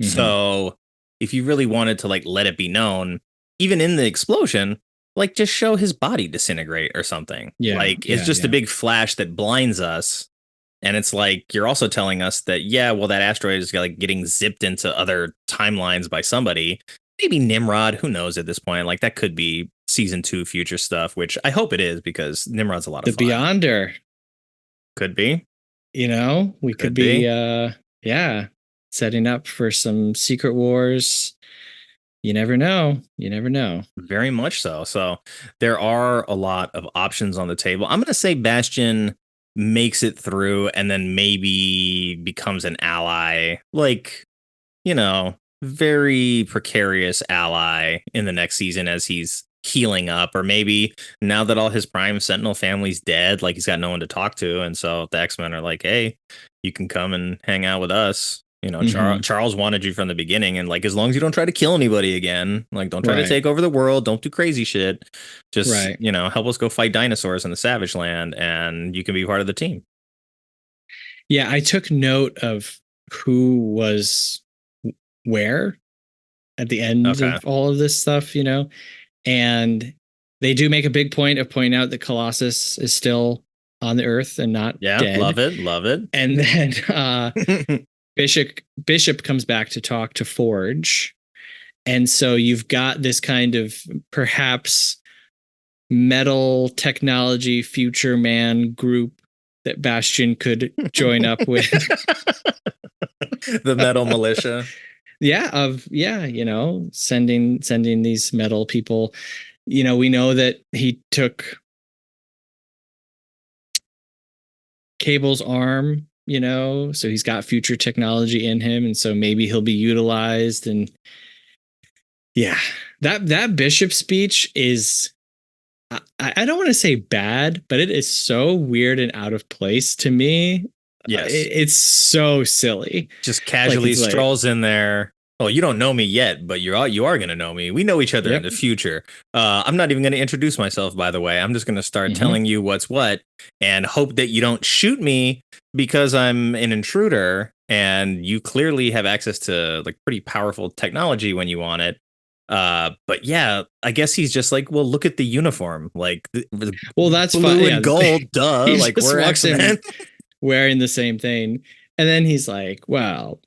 Mm-hmm. So if you really wanted to like let it be known, even in the explosion, like just show his body disintegrate or something. Yeah, like it's just a big flash that blinds us. And it's like, you're also telling us that, yeah, well, that asteroid is like getting zipped into other timelines by somebody. Maybe Nimrod, who knows at this point? Like that could be season 2 future stuff, which I hope it is, because Nimrod's a lot of fun. The Beyonder. Could be. You know, we could be setting up for some Secret Wars. You never know. Very much so. So there are a lot of options on the table. I'm going to say Bastion makes it through and then maybe becomes an ally. Like, you know, very precarious ally in the next season as he's healing up, or maybe now that all his Prime Sentinel family's dead, like he's got no one to talk to, and so the X-Men are like, hey, you can come and hang out with us. You know, Charles wanted you from the beginning, and like, as long as you don't try to kill anybody again, like don't try to take over the world, don't do crazy shit, just you know, help us go fight dinosaurs in the Savage Land, and you can be part of the team. Yeah, I took note of who was where at the end of all of this stuff, you know. And they do make a big point of pointing out that Colossus is still on the Earth and not dead. Love it. And then Bishop comes back to talk to Forge. And so you've got this kind of perhaps metal technology future man group that Bastion could join up with. The metal militia. Sending these metal people. We know that he took Cable's arm, so he's got future technology in him, and so maybe he'll be utilized. And that Bishop speech is, I don't want to say bad, but it is so weird and out of place to me. Yes. It's so silly. Just casually strolls in there. Oh, you don't know me yet, but you are going to know me. We know each other in the future. I'm not even going to introduce myself, by the way. I'm just going to start telling you what's what and hope that you don't shoot me because I'm an intruder and you clearly have access to like pretty powerful technology when you want it. But yeah, I guess he's just like, well, look at the uniform, like that's blue and gold, duh. He like just we're walks in wearing the same thing, and then he's like, well,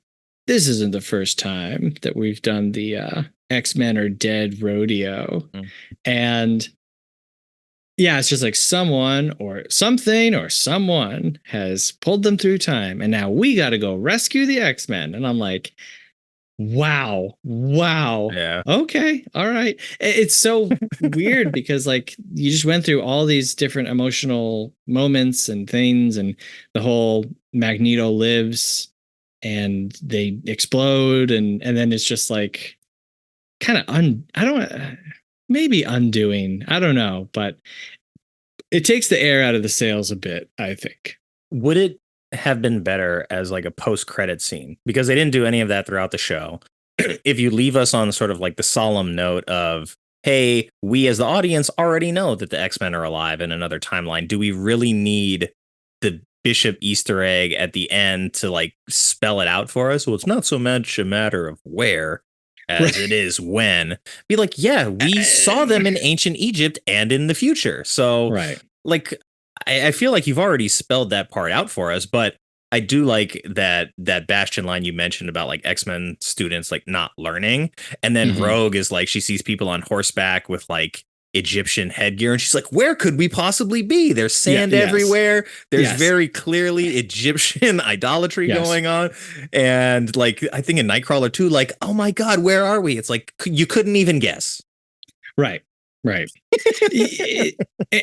this isn't the first time that we've done the X-Men are dead rodeo. And it's just like someone or something or someone has pulled them through time, and now we got to go rescue the X-Men. And I'm like, wow. Yeah. Okay. All right. It's so weird because like you just went through all these different emotional moments and things, and the whole Magneto lives and they explode, and then it's just like kind of maybe undoing. I don't know, but it takes the air out of the sails a bit, I think. Would it have been better as like a post-credit scene? Because they didn't do any of that throughout the show. If you leave us on sort of like the solemn note of, hey, we as the audience already know that the X-Men are alive in another timeline, do we really need the Bishop Easter egg at the end to like spell it out for us? Well, it's not so much a matter of where as it is when. Be like, yeah, we saw them in ancient Egypt and in the future. So like I feel like you've already spelled that part out for us, but I do like that Bastion line you mentioned about like X-Men students like not learning, and then Rogue is like she sees people on horseback with like Egyptian headgear, and she's like, where could we possibly be? There's sand everywhere. There's very clearly Egyptian idolatry going on, and like I think in Nightcrawler too, like, oh my god, where are we? It's like you couldn't even guess. Right.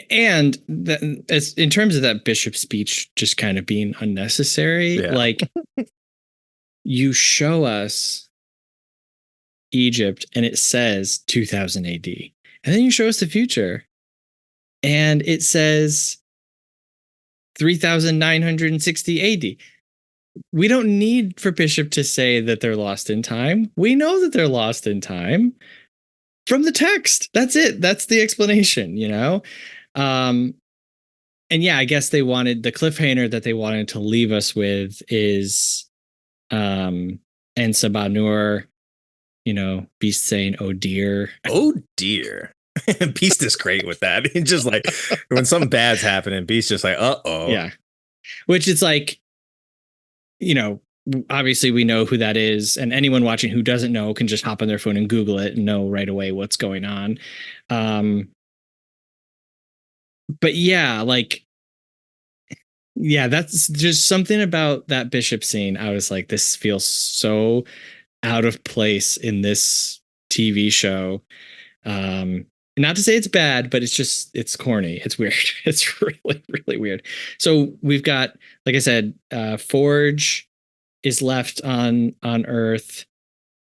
And as in terms of that Bishop speech just kind of being unnecessary, like you show us Egypt and it says 2000 AD, and then you show us the future and it says 3960 AD. We don't need for Bishop to say that they're lost in time. We know that they're lost in time from the text. That's it. That's the explanation, and I guess they wanted the cliffhanger that they wanted to leave us with is and Sabanur, Beast saying, oh dear. Beast is great with that. It's just like when something bad's happening, Beast just like, yeah, which it's like, obviously we know who that is, and anyone watching who doesn't know can just hop on their phone and Google it and know right away what's going on. But that's just something about that Bishop scene. I was like, this feels so out of place in this TV show. Not to say it's bad, but it's corny. It's weird. It's really, really weird. So we've got, like I said, Forge is left on Earth.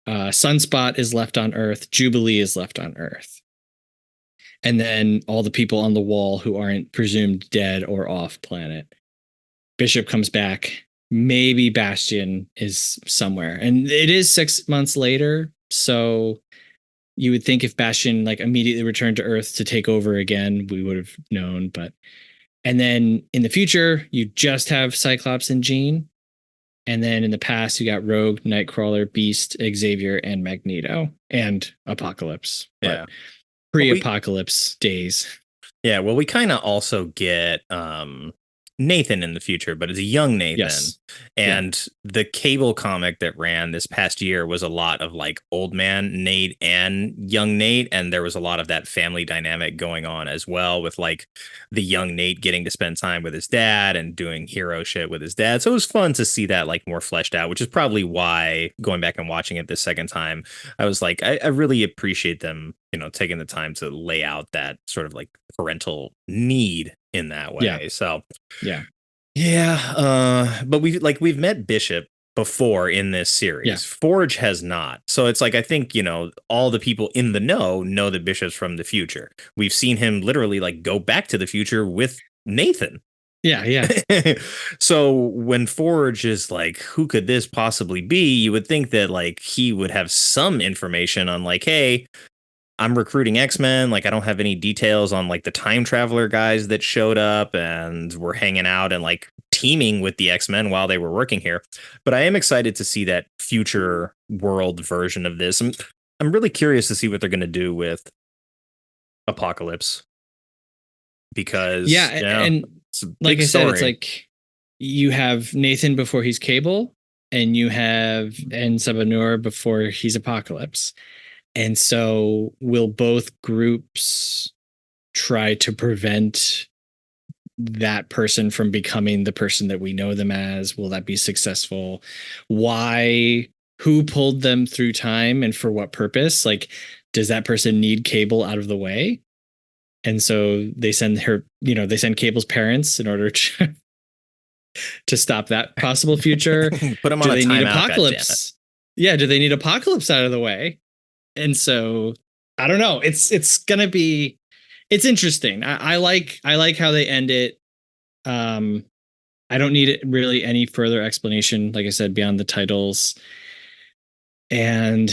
Sunspot is left on Earth. Jubilee is left on Earth. And then all the people on the wall who aren't presumed dead or off planet. Bishop comes back. Maybe Bastion is somewhere. And it is 6 months later. So you would think if Bastion like immediately returned to Earth to take over again, we would have known. And then in the future, you just have Cyclops and Jean. And then in the past, you got Rogue, Nightcrawler, Beast, Xavier, and Magneto, and Apocalypse. pre-apocalypse days. Yeah, well, we kind of also get Nathan in the future, but it's a young Nathan. Yes. And the Cable comic that ran this past year was a lot of like old man Nate and young Nate. And there was a lot of that family dynamic going on as well, with like the young Nate getting to spend time with his dad and doing hero shit with his dad. So it was fun to see that like more fleshed out, which is probably why going back and watching it this second time, I was like, I really appreciate them, taking the time to lay out that sort of like parental need in that way. Yeah. So yeah, but we've met Bishop before in this series. Yeah. Forge has not. So it's like I think, all the people in the know that Bishop's from the future. We've seen him literally like go back to the future with Nathan. Yeah. So when Forge is like, who could this possibly be? You would think that like he would have some information on like, hey, I'm recruiting X-Men. Like, I don't have any details on like the time traveler guys that showed up and were hanging out and like teaming with the X-Men while they were working here. But I am excited to see that future world version of this. I'm really curious to see what they're going to do with Apocalypse, because and like I said, it's like you have Nathan before he's Cable, and you have En Sabanur before he's Apocalypse. And so will both groups try to prevent that person from becoming the person that we know them as? Will that be successful? Why? Who pulled them through time and for what purpose? Like, does that person need Cable out of the way? And so they send they send Cable's parents in order to stop that possible future. Put them on a timeout. Apocalypse? Yeah, do they need Apocalypse out of the way? And so I don't know. It's interesting. I like how they end it. I don't need really any further explanation, like I said, beyond the titles. And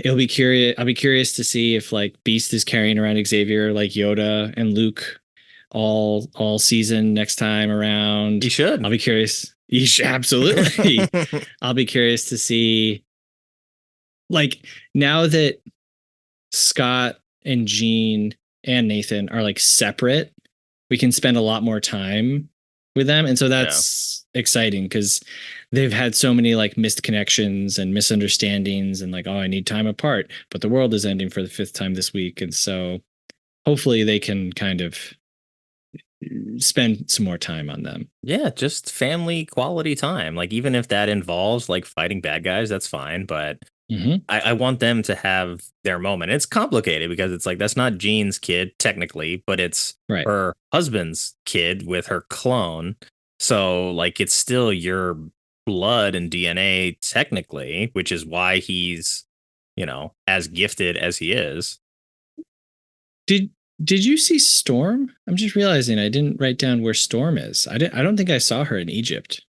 I'll be curious to see if like Beast is carrying around Xavier like Yoda and Luke all season next time around. He should. I'll be curious. He should, absolutely. I'll be curious to see, like, now that Scott and Jean and Nathan are like separate, we can spend a lot more time with them. And so that's exciting, because they've had so many like missed connections and misunderstandings and like, oh, I need time apart, but the world is ending for the 5th time this week. And so hopefully they can kind of spend some more time on them. Yeah, just family quality time. Like, even if that involves like fighting bad guys, that's fine. But I want them to have their moment. It's complicated because it's like, that's not Jean's kid technically, but it's her husband's kid with her clone. So like, it's still your blood and DNA technically, which is why he's, as gifted as he is. Did you see Storm? I'm just realizing I didn't write down where Storm is. I don't think I saw her in Egypt.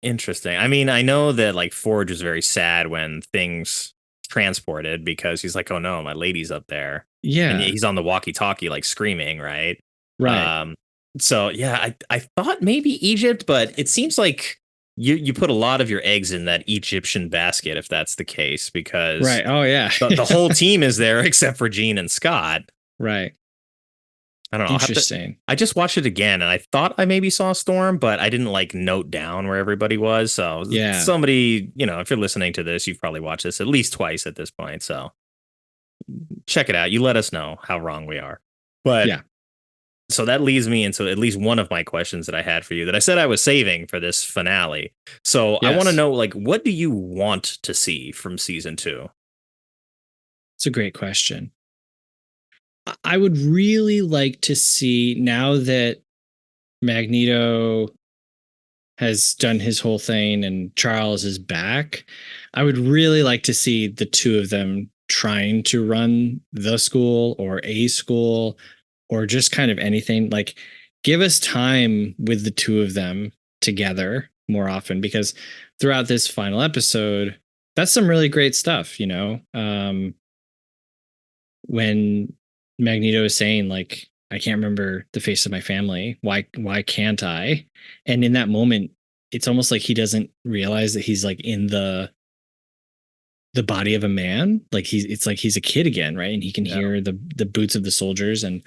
Interesting. I mean, I know that like Forge was very sad when things transported, because he's like, oh no, my lady's up there. Yeah. And he's on the walkie-talkie like screaming, right? Right. So yeah, I thought maybe Egypt, but it seems like you put a lot of your eggs in that Egyptian basket if that's the case, because right. Oh yeah. the whole team is there except for Jean and Scott. Right. I don't know. Interesting. I just watched it again and I thought I maybe saw Storm, but I didn't like note down where everybody was. So somebody, if you're listening to this, you've probably watched this at least twice at this point. So check it out. You let us know how wrong we are. But yeah. So that leads me into at least one of my questions that I had for you that I said I was saving for this finale. So I want to know, like, what do you want to see from season 2? It's a great question. I would really like to see, now that Magneto has done his whole thing and Charles is back, I would really like to see the two of them trying to run the school or a school or just kind of anything. Like, give us time with the two of them together more often, because throughout this final episode, that's some really great stuff, when Magneto is saying, like, I can't remember the face of my family. Why can't I? And in that moment, it's almost like he doesn't realize that he's like in the the body of a man. Like it's like he's a kid again, right? And he can hear the boots of the soldiers. And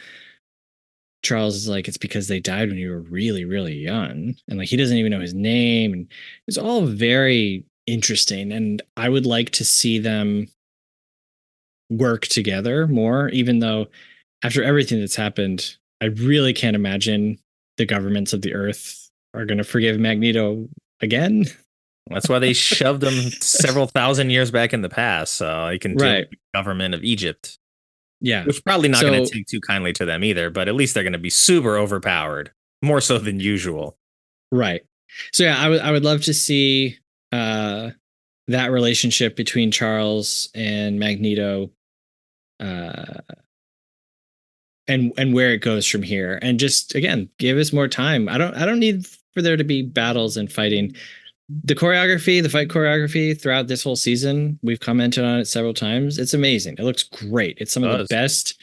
Charles is like, it's because they died when you were really, really young. And like he doesn't even know his name. And it's all very interesting. And I would like to see them work together more, even though after everything that's happened, I really can't imagine the governments of the earth are going to forgive Magneto again. That's why they shoved him several thousand years back in the past, so he can deal with the government of Egypt. Yeah. Which probably not going to take too kindly to them either, but at least they're going to be super overpowered, more so than usual. Right. So yeah, I would love to see that relationship between Charles and Magneto, and where it goes from here. And just again, give us more time. I don't need for there to be battles and fighting. The choreography, the fight choreography throughout this whole season, we've commented on it several times. It's amazing. It looks great. It's some of the best,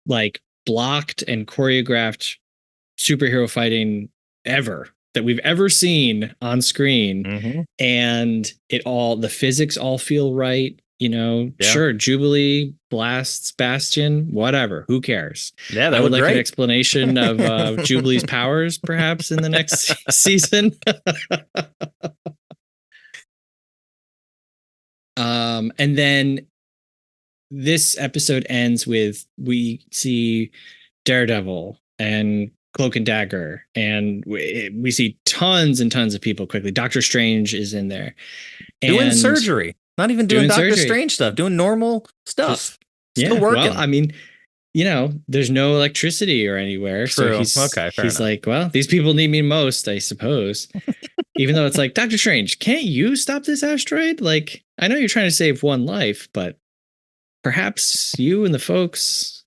like, blocked and choreographed superhero fighting ever that we've ever seen on screen. And the physics all feel right. You know, sure, Jubilee blasts Bastion, whatever. Who cares? Yeah, I would like an explanation of Jubilee's powers, perhaps, in the next season. And then this episode ends with we see Daredevil and Cloak and Dagger, and we see tons and tons of people quickly. Doctor Strange is in there. Doing surgery. Not even doing Doctor Strange stuff, doing normal stuff. Still working. Well, I mean, you know, there's no electricity or anywhere. True. So he's enough. like, well, these people need me most, I suppose. Even though it's like, Doctor Strange, can't you stop this asteroid? Like, I know you're trying to save one life, but perhaps you and the folks.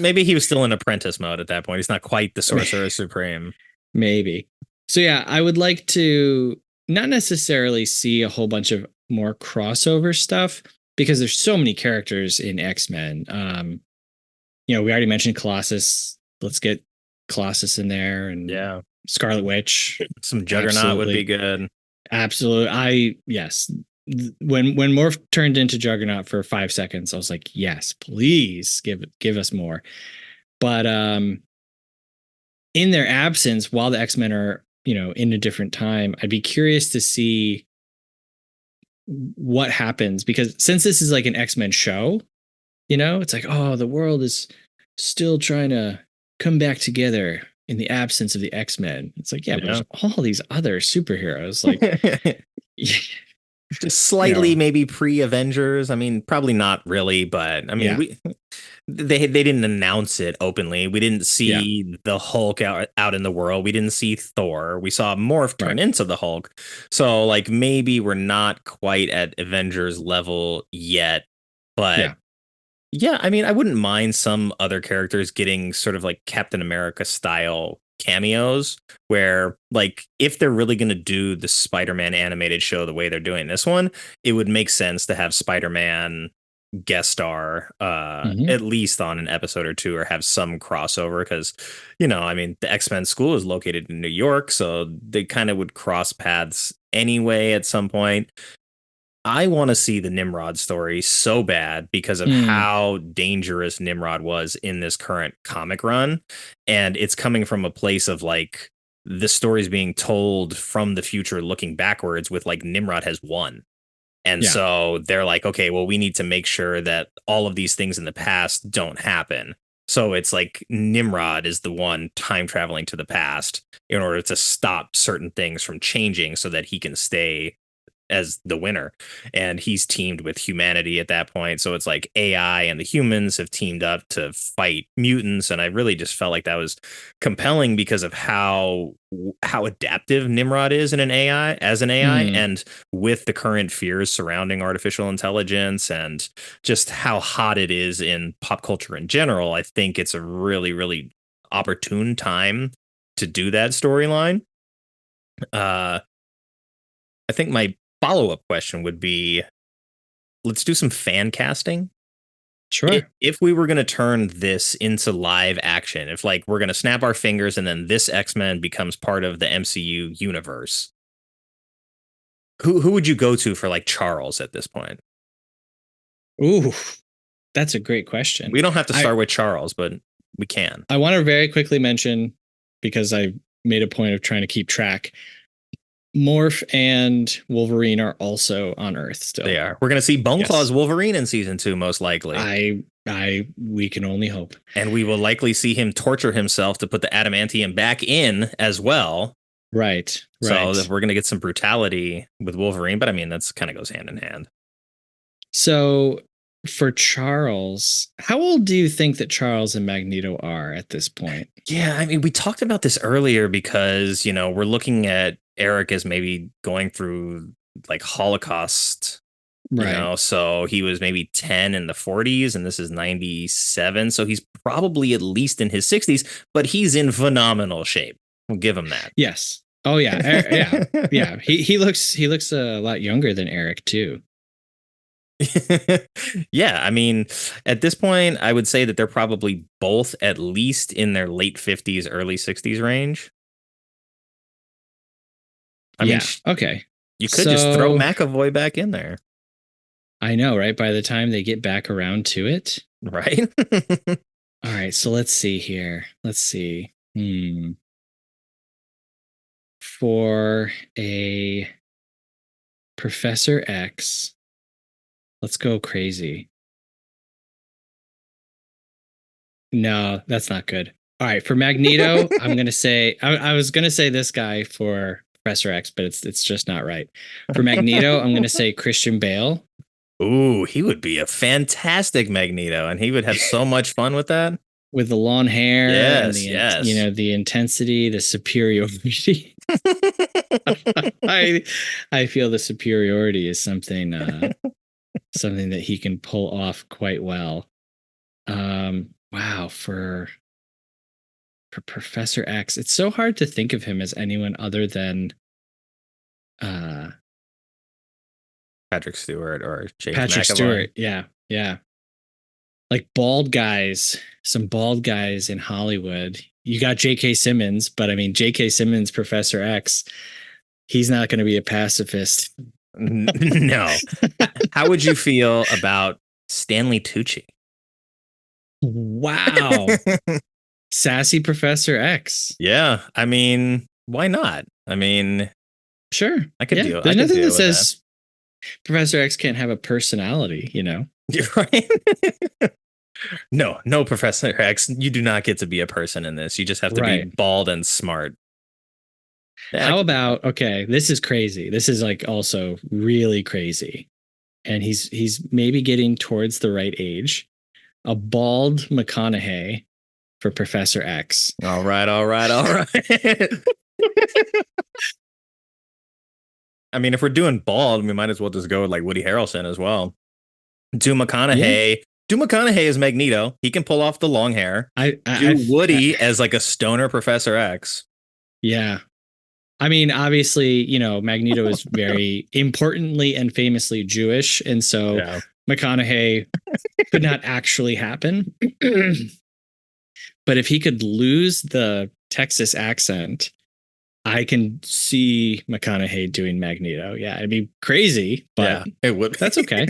Maybe he was still in apprentice mode at that point. He's not quite the Sorcerer Supreme. Maybe. So yeah, I would like to not necessarily see a whole bunch of more crossover stuff because there's so many characters in X-Men. You know, we already mentioned Colossus. Let's get Colossus in there, and Scarlet Witch. Some Juggernaut would be good. Absolutely. Yes. When Morph turned into Juggernaut for 5 seconds, I was like, yes, please give us more. But in their absence, while the X-Men are, you know, in a different time, I'd be curious to see what happens, because since this is like an X-Men show, you know, it's like, oh, the world is still trying to come back together in the absence of the X-Men. It's like, but there's all these other superheroes, like just slightly maybe pre-Avengers. I mean, probably not really, but I mean, they didn't announce it openly. We didn't see the Hulk out in the world. We didn't see Thor. We saw Morph turn into the Hulk. So like maybe we're not quite at Avengers level yet, but yeah, I mean, I wouldn't mind some other characters getting sort of like Captain America style cameos where, like, if they're really going to do the Spider-Man animated show the way they're doing this one, it would make sense to have Spider-Man guest star at least on an episode or two, or have some crossover, because, you know, I mean, the X-Men school is located in New York, so they kind of would cross paths anyway at some point. I want to see the Nimrod story so bad because of how dangerous Nimrod was in this current comic run. And it's coming from a place of like the stories being told from the future looking backwards with like Nimrod has won. And so they're like, okay, well, we need to make sure that all of these things in the past don't happen. So it's like Nimrod is the one time traveling to the past in order to stop certain things from changing so that he can stay as the winner. And he's teamed with humanity at that point. So it's like AI and the humans have teamed up to fight mutants. And I really just felt like that was compelling because of how adaptive Nimrod is in an AI and with the current fears surrounding artificial intelligence and just how hot it is in pop culture in general. I think it's a really, really opportune time to do that storyline. I think my follow-up question would be, let's do some fan casting. Sure. If we were going to turn this into live action, if like we're going to snap our fingers and then this X-Men becomes part of the MCU universe, who would you go to for like Charles at this point? Ooh, that's a great question. We don't have to start with Charles, but we can. I want to very quickly mention, because I made a point of trying to keep track, Morph and Wolverine are also on Earth still. They are. We're going to see Boneclaw's Wolverine in season 2, most likely. We can only hope. And we will likely see him torture himself to put the adamantium back in as well. Right. So we're going to get some brutality with Wolverine, but I mean, that's kind of goes hand in hand. So for Charles, how old do you think that Charles and Magneto are at this point? Yeah, I mean, we talked about this earlier because, we're looking at Eric as maybe going through like Holocaust, right? So he was maybe 10 in the 40s and this is 97. So he's probably at least in his 60s, but he's in phenomenal shape. We'll give him that. Yes. Oh yeah. Yeah. He looks a lot younger than Eric too. Yeah, I mean, at this point, I would say that they're probably both at least in their late 50s, early 60s range. I mean, okay. You could just throw McAvoy back in there. I know, right? By the time they get back around to it. Right. All right, so let's see here. Let's see. For a Professor X, let's go crazy. No, that's not good. All right, for Magneto, I'm going to say, I was going to say this guy for Professor X, but it's just not right. For Magneto, I'm going to say Christian Bale. Ooh, he would be a fantastic Magneto, and he would have so much fun with that. With the long hair, yes, and the intensity, the superiority. I feel the superiority is something something that he can pull off quite well. Wow, for Professor X, it's so hard to think of him as anyone other than Patrick Stewart or James Patrick McAvoy. Stewart. Yeah. Like bald guys, some bald guys in Hollywood. You got J.K. Simmons, but I mean, J.K. Simmons, Professor X, he's not going to be a pacifist. No. How would you feel about Stanley Tucci? Wow. Sassy Professor X. Yeah. I mean, why not? I mean, sure. I could deal. There's nothing that says Professor X can't have a personality, You're right. No, Professor X. You do not get to be a person in this. You just have to be bald and smart. How about, okay, this is crazy. This is like also really crazy. And he's maybe getting towards the right age. A bald McConaughey for Professor X. All right. I mean, if we're doing bald, we might as well just go with like Woody Harrelson as well. Do McConaughey. Yeah. Do McConaughey as Magneto. He can pull off the long hair. Do Woody as like a stoner Professor X. Yeah. I mean, obviously, Magneto is very importantly and famously Jewish. And so McConaughey could not actually happen. But if he could lose the Texas accent, I can see McConaughey doing Magneto. Yeah, it'd be crazy, but it would. That's okay.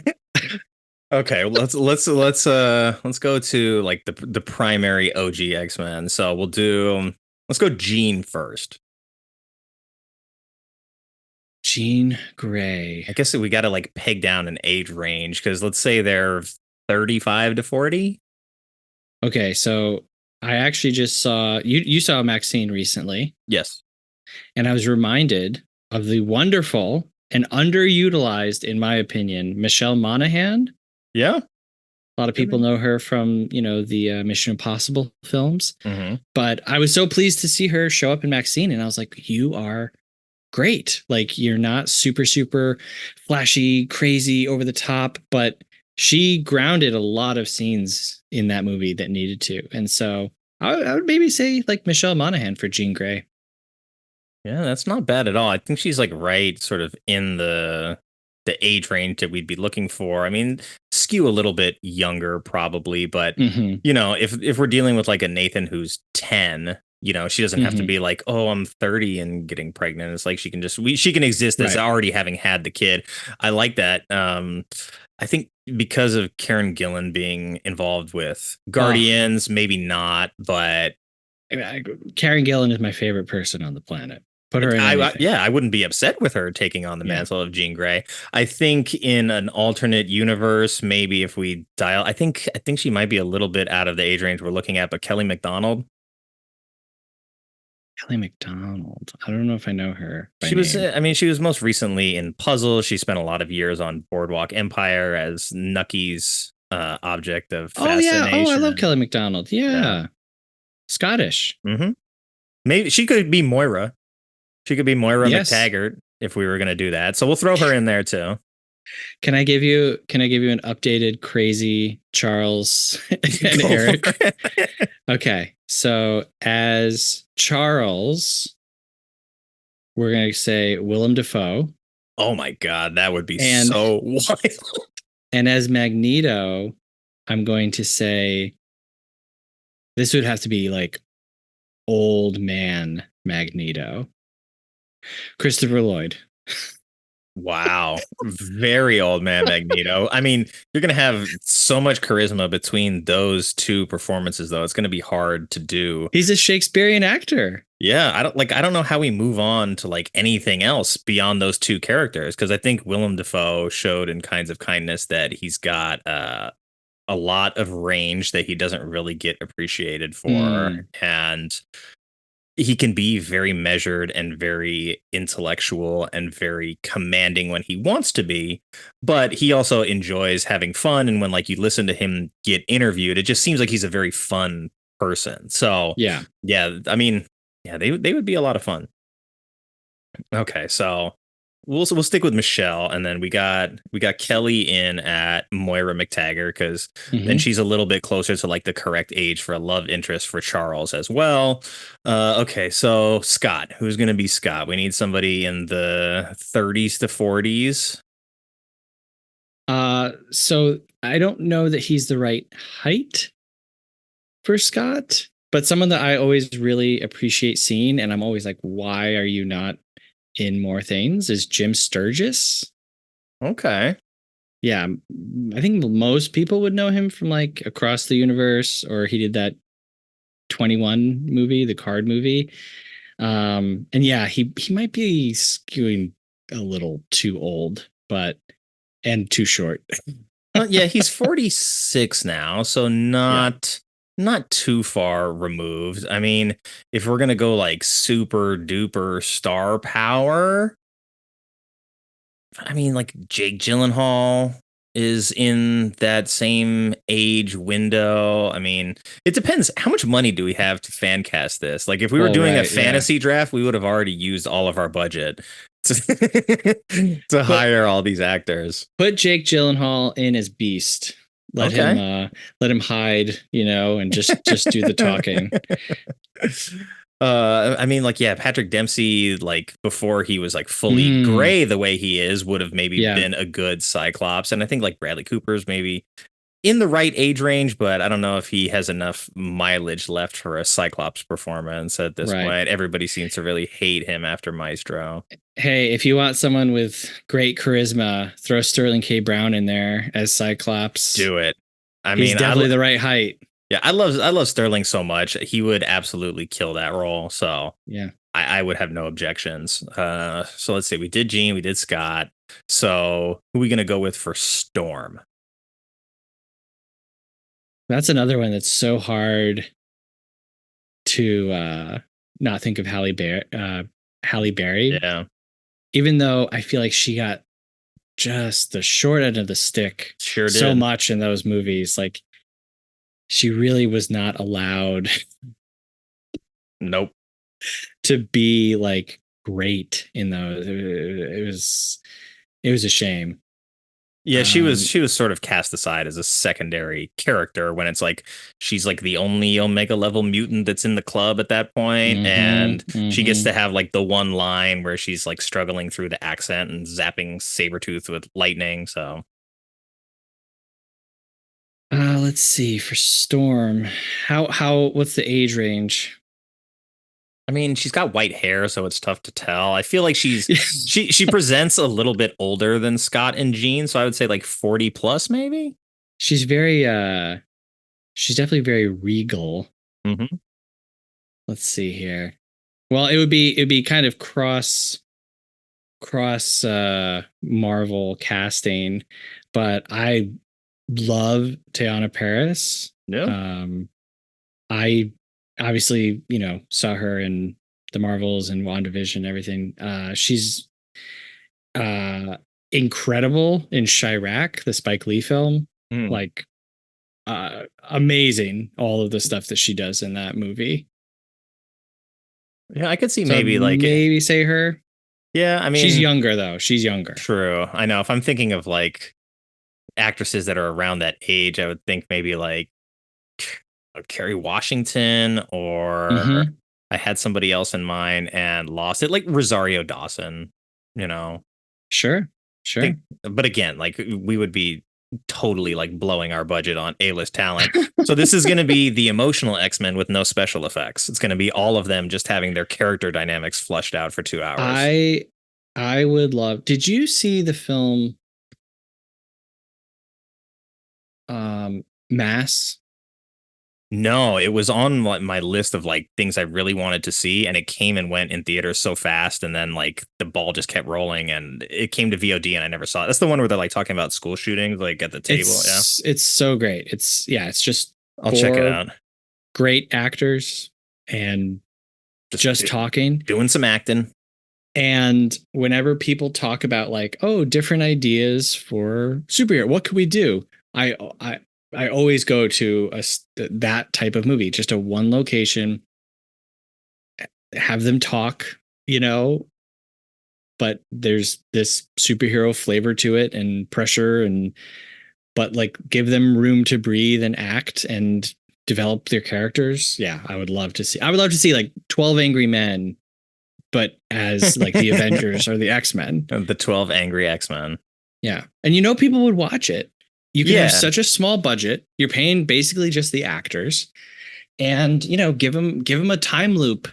Okay, well, let's go to like the primary OG X-Men. So let's go Jean first. Jean Grey. I guess we got to like peg down an age range because let's say they're 35 to 40. Okay, so I actually just saw you saw Maxine recently. Yes. And I was reminded of the wonderful and underutilized, in my opinion, Michelle Monaghan. Yeah. A lot of people know her from, the Mission Impossible films. Mm-hmm. But I was so pleased to see her show up in Maxine. And I was like, you are great. Like, you're not super, super flashy, crazy, over the top, but she grounded a lot of scenes in that movie that needed to. And so I would maybe say like Michelle Monaghan for Jean Grey. Yeah, that's not bad at all. I think she's like right sort of in the age range that we'd be looking for. I mean, skew a little bit younger probably, but if we're dealing with like a Nathan who's 10, She doesn't have to be like, oh, I'm 30 and getting pregnant. It's like she can exist as already having had the kid. I like that. I think because of Karen Gillan being involved with Guardians, maybe not, but Karen Gillan is my favorite person on the planet. Put her in anything. I wouldn't be upset with her taking on the mantle of Jean Grey. I think in an alternate universe, maybe if we dial, I think she might be a little bit out of the age range we're looking at, but Kelly MacDonald. Kelly MacDonald. I don't know if I know her. She was most recently in Puzzle. She spent a lot of years on Boardwalk Empire as Nucky's object of fascination. Oh, I love Kelly MacDonald. Yeah. Scottish. Mm-hmm. Maybe she could be Moira. She could be Moira McTaggart if we were going to do that. So we'll throw her in there too. Can I give you an updated crazy Charles and Eric? Okay. So as Charles, we're going to say Willem Dafoe. Oh my God, that would be so wild. And as Magneto, I'm going to say this would have to be like old man Magneto. Christopher Lloyd. Wow. Very old man Magneto. I mean, you're going to have so much charisma between those two performances, though. It's going to be hard to do. He's a Shakespearean actor. Yeah, I don't know how we move on to like anything else beyond those two characters, because I think Willem Dafoe showed in Kinds of Kindness that he's got a lot of range that he doesn't really get appreciated for. And he can be very measured and very intellectual and very commanding when he wants to be, but he also enjoys having fun. And when like you listen to him get interviewed, it just seems like he's a very fun person. So I mean, they would be a lot of fun. Okay, so we'll stick with Michelle, and then we got Kelly in at Moira McTaggart, because then she's a little bit closer to like the correct age for a love interest for Charles as well. Okay, so Scott, who's gonna be Scott? We need somebody in the 30s to 40s. So I don't know that he's the right height for Scott, but someone that I always really appreciate seeing, and I'm always like, why are you not in more things, is Jim Sturgis. Okay. Yeah, I think most people would know him from like Across the Universe, or he did that 21 movie, the card movie. And yeah, he might be skewing a little too old, and too short. Yeah, he's 46 now, so not too far removed. I mean, if we're gonna go like super duper star power, I mean, like Jake Gyllenhaal is in that same age window. I mean, it depends. How much money do we have to fan cast this? Like, if we were doing a fantasy draft, we would have already used all of our budget to hire all these actors. Put Jake Gyllenhaal in as Beast. Let him hide, and just do the talking. I mean, like, yeah, Patrick Dempsey, like before he was like fully gray the way he is, would have maybe been a good Cyclops. And I think like Bradley Cooper's maybe in the right age range, but I don't know if he has enough mileage left for a Cyclops performance at this point. Everybody seems to really hate him after Maestro. Hey, if you want someone with great charisma, throw Sterling K. Brown in there as Cyclops. Do it. He's definitely the right height. Yeah, I love Sterling so much. He would absolutely kill that role. So yeah, I would have no objections. So let's see. We did Jean, we did Scott. So who are we gonna go with for Storm? That's another one that's so hard to not think of Halle Berry. Yeah. Even though I feel like she got just the short end of the stick so much in those movies. Like, she really was not allowed to be like great in those. It was a shame. Yeah, she was sort of cast aside as a secondary character when it's like she's like the only Omega level mutant that's in the club at that point, and she gets to have like the one line where she's like struggling through the accent and zapping Sabretooth with lightning. So let's see, for Storm, what's the age range? I mean, she's got white hair, so it's tough to tell. I feel like she presents a little bit older than Scott and Jean, so I would say like 40 plus, maybe. She's very she's definitely very regal. Mm-hmm. Let's see here. Well, it'd be kind of cross Marvel casting, but I love Teyana Paris. Yeah. I obviously, saw her in the Marvels and WandaVision and everything. She's incredible in Chirac, the Spike Lee film. Mm. Like amazing, all of the stuff that she does in that movie. Yeah, I could see So maybe like maybe say her. yeah, I mean She's younger though. She's younger. true. I know if I'm thinking of like actresses that are around that age, I would think maybe like Kerry Washington or Mm-hmm. I had somebody else in mind and lost it, like Rosario Dawson, you know. Sure. Sure. Think, but again, like we would be totally like blowing our budget on A-list talent. So this is going to be the emotional X-Men with no special effects. It's going to be all of them just having their character dynamics flushed out for 2 hours. I would love. Did you see the film Mass? No, it was on my list of like things I really wanted to see, and it came and went in theaters so fast, and then like the ball just kept rolling, and it came to VOD, and I never saw it. That's the one where they're like talking about school shootings, like at the table. It's so great. It's just I'll check it out. great actors and just talking, doing some acting. And whenever people talk about like, oh, different ideas for superhero, what could we do? I always go to that type of movie, just a one location, have them talk, but there's this superhero flavor to it and pressure but like give them room to breathe and act and develop their characters. Yeah, I would love to see like 12 Angry Men, but as like the Avengers or the X-Men. The 12 Angry X-Men. Yeah. And people would watch it. You can have such a small budget. You're paying basically just the actors, and give them a time loop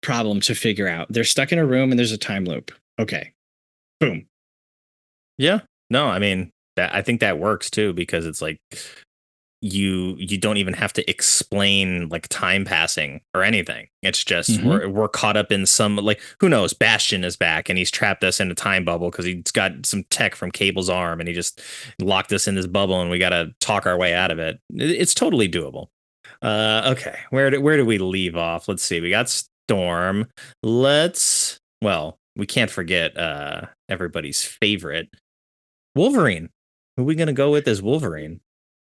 problem to figure out. They're stuck in a room and there's a time loop. Okay, boom. Yeah, no, I mean I think that works too, because it's like you don't even have to explain like time passing or anything. It's just we're caught up in some, like, who knows, Bastion is back and he's trapped us in a time bubble because he's got some tech from Cable's arm and he just locked us in this bubble and we got to talk our way out of it. It's totally doable. Okay, where do we leave off? Let's see, we got Storm. We can't forget everybody's favorite, Wolverine. Who are we gonna go with as Wolverine?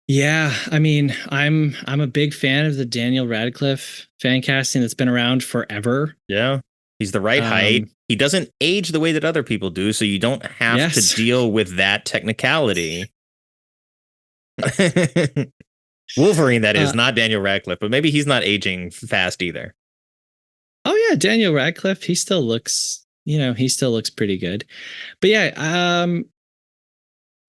Yeah, I mean, I'm a big fan of the Daniel Radcliffe fan casting that's been around forever. Yeah, he's the right height. He doesn't age the way that other people do, so you don't have to deal with that technicality. Wolverine, that is, not Daniel Radcliffe, but maybe he's not aging fast either. Oh yeah, Daniel Radcliffe, he still looks pretty good. But yeah,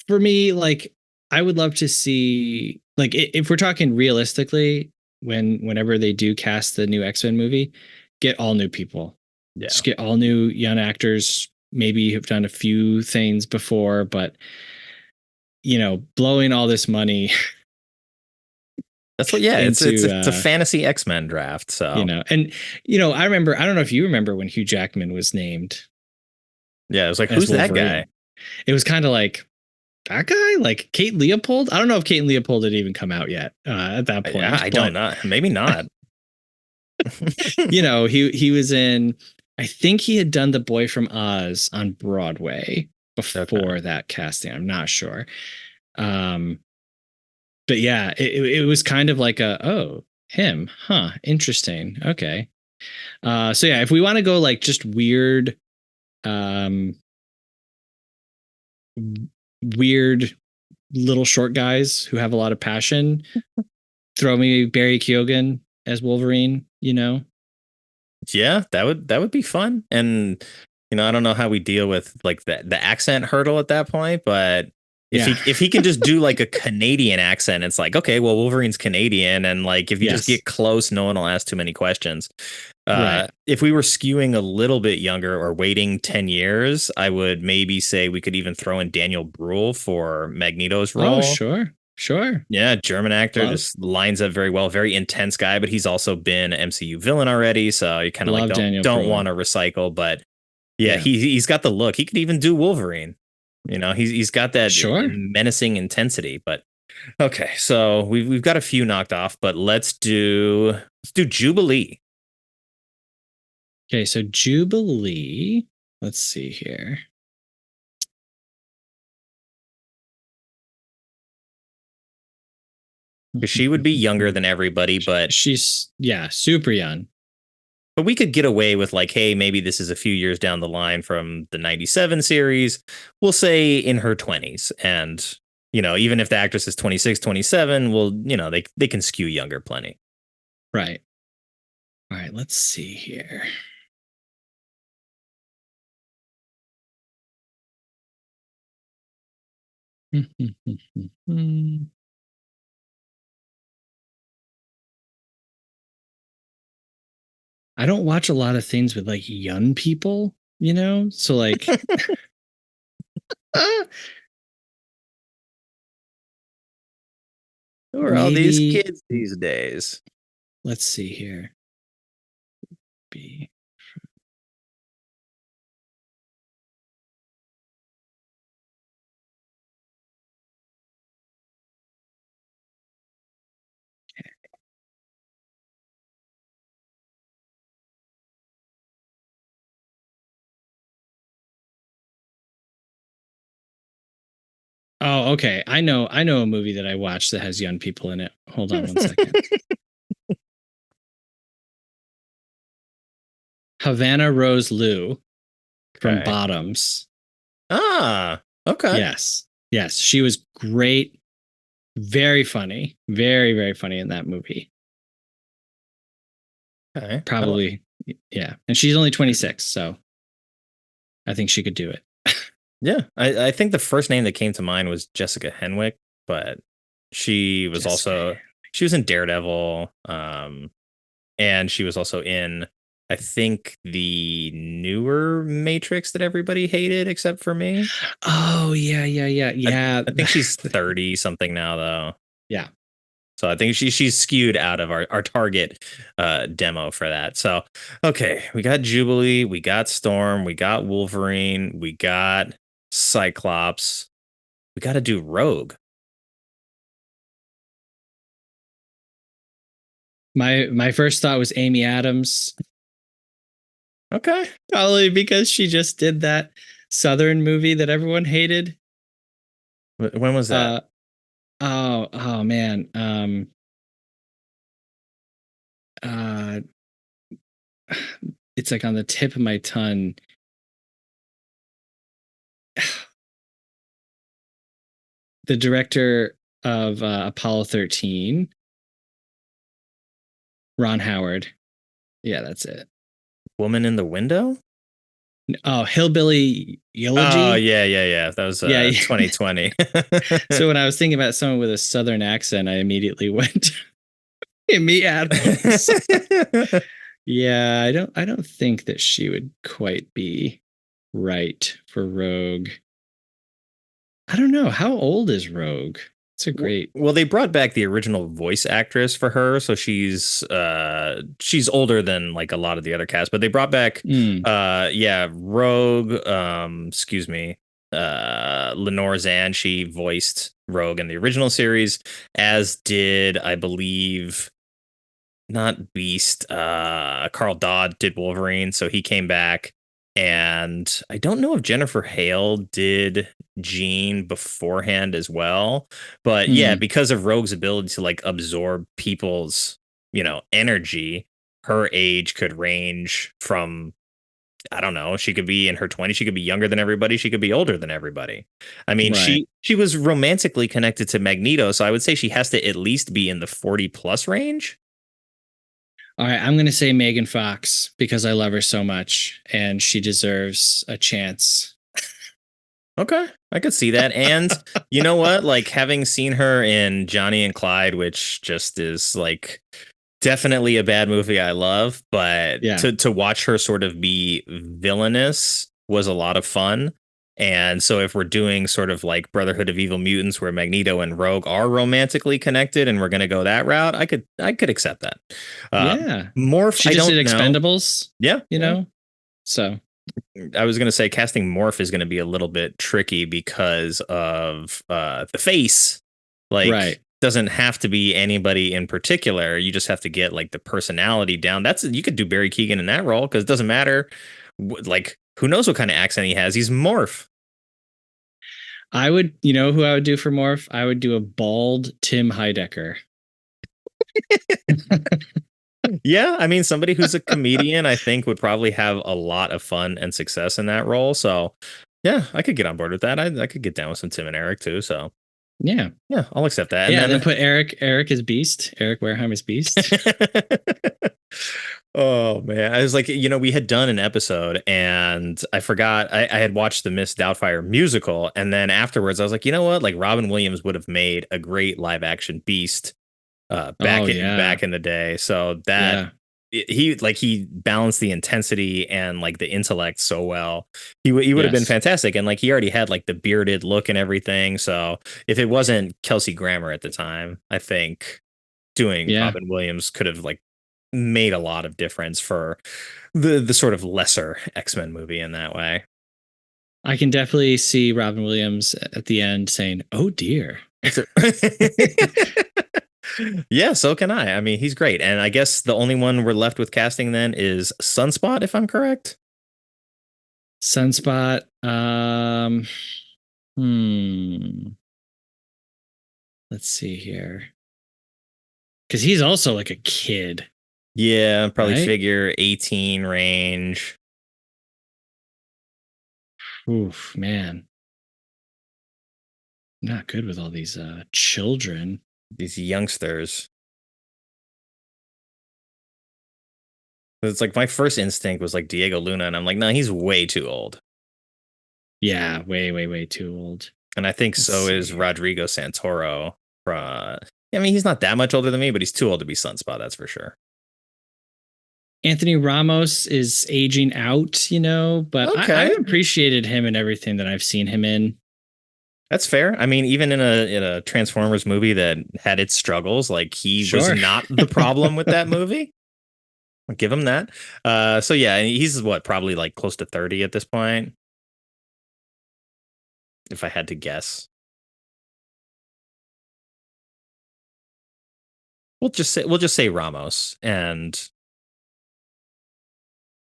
for me, like, I would love to see, like, if we're talking realistically, whenever they do cast the new X-Men movie, get all new people. Yeah. Just get all new young actors. Maybe have done a few things before, but blowing all this money. That's what. Yeah, it's a fantasy X-Men draft. So I remember. I don't know if you remember when Hugh Jackman was named. Yeah, it was like, who's Wolverine? That guy? It was kind of like, that guy, like Kate Leopold. I don't know if Kate Leopold had even come out yet at that point. Yeah, I don't know. Maybe not. He was in, I think he had done The Boy from Oz on Broadway before that casting. I'm not sure. But yeah, it was kind of like him, huh? Interesting. Okay. So yeah, if we want to go like just weird, weird little short guys who have a lot of passion, throw me Barry Keoghan as Wolverine. Yeah, that would be fun. And I don't know how we deal with like the accent hurdle at that point, but If he can just do like a Canadian accent, it's like, okay, well, Wolverine's Canadian, and like if you just get close, no one will ask too many questions. If we were skewing a little bit younger or waiting 10 years, I would maybe say we could even throw in Daniel Bruhl for Magneto's role. Oh, sure. Yeah, German actor, just lines up very well. Very intense guy, but he's also been an MCU villain already, so you kind of like don't want to recycle. But yeah, he's got the look. He could even do Wolverine. You know, he's got that menacing intensity. But okay, so we've got a few knocked off, but let's do Jubilee. Okay, so Jubilee. Let's see here. She would be younger than everybody, but she's super young. But we could get away with like, hey, maybe this is a few years down the line from the 97 series. We'll say in her 20s. And, you know, even if the actress is 26, 27, well, you know, they can skew younger plenty. Right. All right, let's see here. I don't watch a lot of things with like young people, you know? So like who are all these kids these days? Let's see here. B. Oh, okay. I know a movie that I watched that has young people in it. Hold on one second. Havana Rose Liu from Bottoms. Ah, okay. Yes. She was great. Very funny. Very, very funny in that movie. Okay. Probably. Yeah. And she's only 26, so I think she could do it. Yeah. I think the first name that came to mind was Jessica Henwick, but she was she was in Daredevil. And she was also in, I think, the newer Matrix that everybody hated except for me. Oh, yeah. I think she's 30 something now, though. Yeah. So I think she's skewed out of our target demo for that. So, okay, we got Jubilee, we got Storm, we got Wolverine, we got Cyclops. We got to do Rogue. My first thought was Amy Adams. Okay. Probably because she just did that Southern movie that everyone hated. When was that? Oh man. It's like on the tip of my tongue. The director of Apollo 13, Ron Howard. Yeah, that's it. Woman in the Window? Oh, Hillbilly Eulogy. Oh, yeah. That was 2020. So when I was thinking about someone with a Southern accent, I immediately went Amy Adams. Yeah, I don't think that she would quite be right for Rogue. I don't know. How old is Rogue? It's a great. Well, they brought back the original voice actress for her, so she's older than like a lot of the other cast. But they brought back Rogue. Excuse me, Lenore Zan. She voiced Rogue in the original series, as did, I believe, not Beast. Carl Dodd did Wolverine, so he came back. And I don't know if Jennifer Hale did Jean beforehand as well. But yeah, because of Rogue's ability to like absorb people's, you know, energy, her age could range from, I don't know, she could be in her 20s, she could be younger than everybody, she could be older than everybody. I mean, she was romantically connected to Magneto, so I would say she has to at least be in the 40 plus range. All right, I'm going to say Megan Fox because I love her so much and she deserves a chance. Okay, I could see that. And you know what? Like having seen her in Johnny and Clyde, which just is like definitely a bad movie I love, but Yeah. to watch her sort of be villainous was a lot of fun. And so if we're doing sort of like Brotherhood of Evil Mutants where Magneto and Rogue are romantically connected and we're going to go that route, I could accept that. Uh Yeah. Morph, She I just did don't know. Expendables, Yeah, you yeah. know? So, I was going to say casting Morph is going to be a little bit tricky because of the face. right. Like, doesn't have to be anybody in particular. You just have to get like the personality down. That's you could do Barry Keoghan in that role because it doesn't matter. Like, who knows what kind of accent he has? He's Morph. I would, who I would do for Morph? I would do a bald Tim Heidecker. Yeah, I mean, somebody who's a comedian, I think, would probably have a lot of fun and success in that role. So, yeah, I could get on board with that. I could get down with some Tim and Eric too. So, Yeah. yeah, I'll accept that. And Yeah. then Then put Eric as Beast. Eric Wareheim as Beast. Oh man, I was like, we had done an episode and I forgot I had watched the Miss Doubtfire musical, and then afterwards I was like, you know what? Like Robin Williams would have made a great live action Beast Oh, yeah. back in the day. So that Yeah. he balanced the intensity and like the intellect so well. He would have been Yes. fantastic, and like he already had like the bearded look and everything. So if it wasn't Kelsey Grammer at the time, I think doing Yeah. Robin Williams could have like made a lot of difference for the sort of lesser X-Men movie in that way. I can definitely see Robin Williams at the end saying, "Oh dear." Yeah, so can I. I mean, he's great. And I guess the only one we're left with casting then is Sunspot, if I'm correct. Sunspot. Let's see here. Because he's also like a kid, Yeah, probably right? figure 18 range. Oof, man. Not good with all these children. These youngsters. It's like my first instinct was like Diego Luna, and I'm like, no, he's way too old. Yeah, way, way, way too old. And I think Let's so is see. Rodrigo Santoro. I mean, he's not that much older than me, but he's too old to be Sunspot, that's for sure. Anthony Ramos is aging out, but I've Okay. appreciated him in everything that I've seen him in. That's fair. I mean, even in a Transformers movie that had its struggles, like he was Sure. not the problem with that movie. I'll give him that. So yeah, he's what, probably like close to 30 at this point, if I had to guess. We'll just say Ramos, and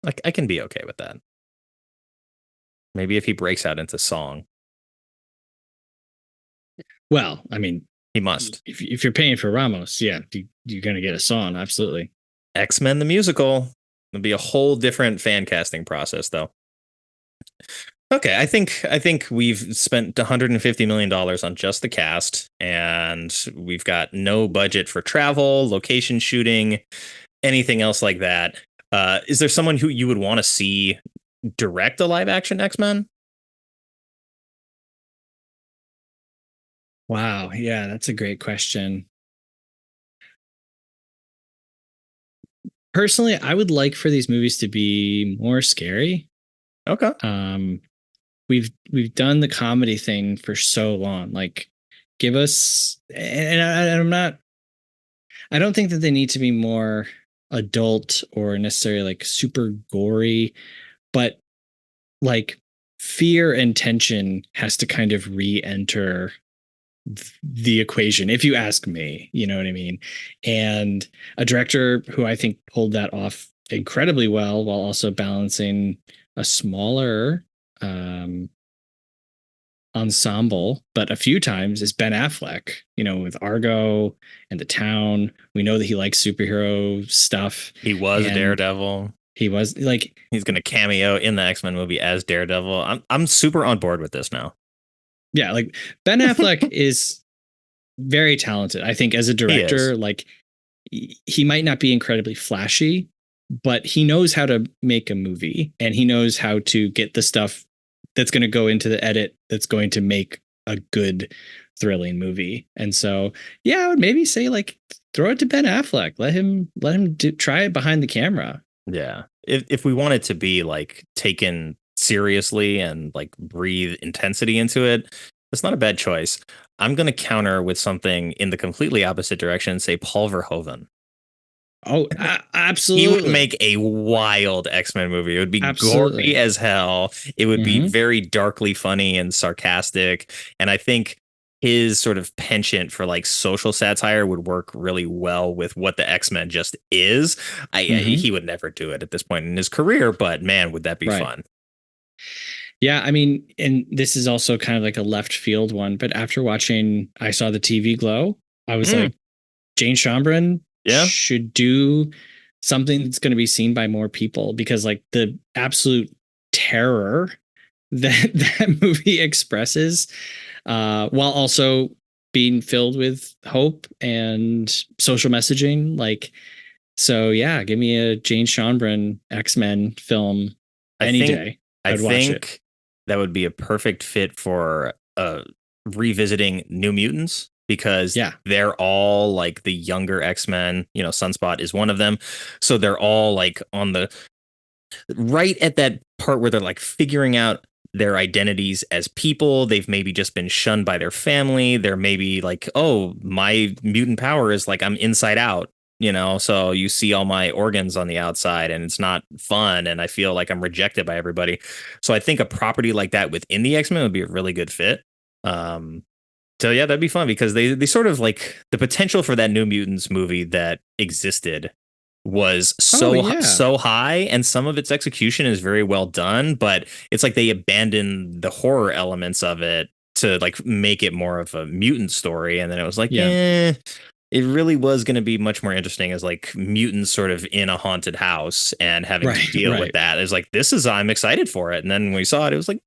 like I can be okay with that. Maybe if he breaks out into song, Well, I mean, he must. if you're paying for Ramos, yeah, you're going to get a song. Absolutely. X-Men the musical. It'll be a whole different fan casting process, though. Okay, I think we've spent $150 million on just the cast, and we've got no budget for travel, location shooting, anything else like that. Is there someone who you would want to see direct a live action X-Men? Wow. Yeah, that's a great question. Personally, I would like for these movies to be more scary. Okay. We've done the comedy thing for so long. Like, give us, and I'm not. I don't think that they need to be more adult or necessarily like super gory, but like fear and tension has to kind of re-enter the equation, if you ask me. You know what I mean? And a director who I think pulled that off incredibly well while also balancing a smaller ensemble, but a few times, is Ben Affleck, with Argo and The Town. We know that he likes superhero stuff. He was And Daredevil. he was like, He's going to cameo in the X-Men movie as Daredevil. I'm super on board with this now. yeah, like Ben Affleck is very talented. I think as a director, like he might not be incredibly flashy, but he knows how to make a movie and he knows how to get the stuff that's going to go into the edit that's going to make a good thrilling movie. And so, yeah, I would maybe say like throw it to Ben Affleck. Let him try it behind the camera. Yeah. If we want it to be like taken seriously and like breathe intensity into it, that's not a bad choice. I'm going to counter with something in the completely opposite direction, say Paul Verhoeven. Oh, He would absolutely. make a wild X-Men movie. It would be Absolutely. gory as hell. It would be very darkly funny and sarcastic. And I think his sort of penchant for like social satire would work really well with what the X-Men just is. He would never do it at this point in his career, but man, would that be fun. Yeah, I mean, and this is also kind of like a left field one, but after watching I Saw the TV Glow, I was like, Jane Chambran should do something that's going to be seen by more people, because like the absolute terror that that movie expresses, while also being filled with hope and social messaging. Like, so yeah, give me a Jane Chambran X-Men film any day. I think that would be a perfect fit for revisiting New Mutants, because they're all like the younger X-Men. You know, Sunspot is one of them. So they're all like on the right at that part where they're like figuring out their identities as people. They've maybe just been shunned by their family. They're maybe like, oh, my mutant power is like I'm inside out. You know, so you see all my organs on the outside and it's not fun. And I feel like I'm rejected by everybody. So I think a property like that within the X-Men would be a really good fit. So yeah, that'd be fun, because they sort of like the potential for that New Mutants movie that existed was so high, and some of its execution is very well done, but it's like they abandoned the horror elements of it to like make it more of a mutant story. And then it was like, it really was going to be much more interesting as like mutants sort of in a haunted house and having to deal with that. It's like, I'm excited for it. And then when we saw it, it was like,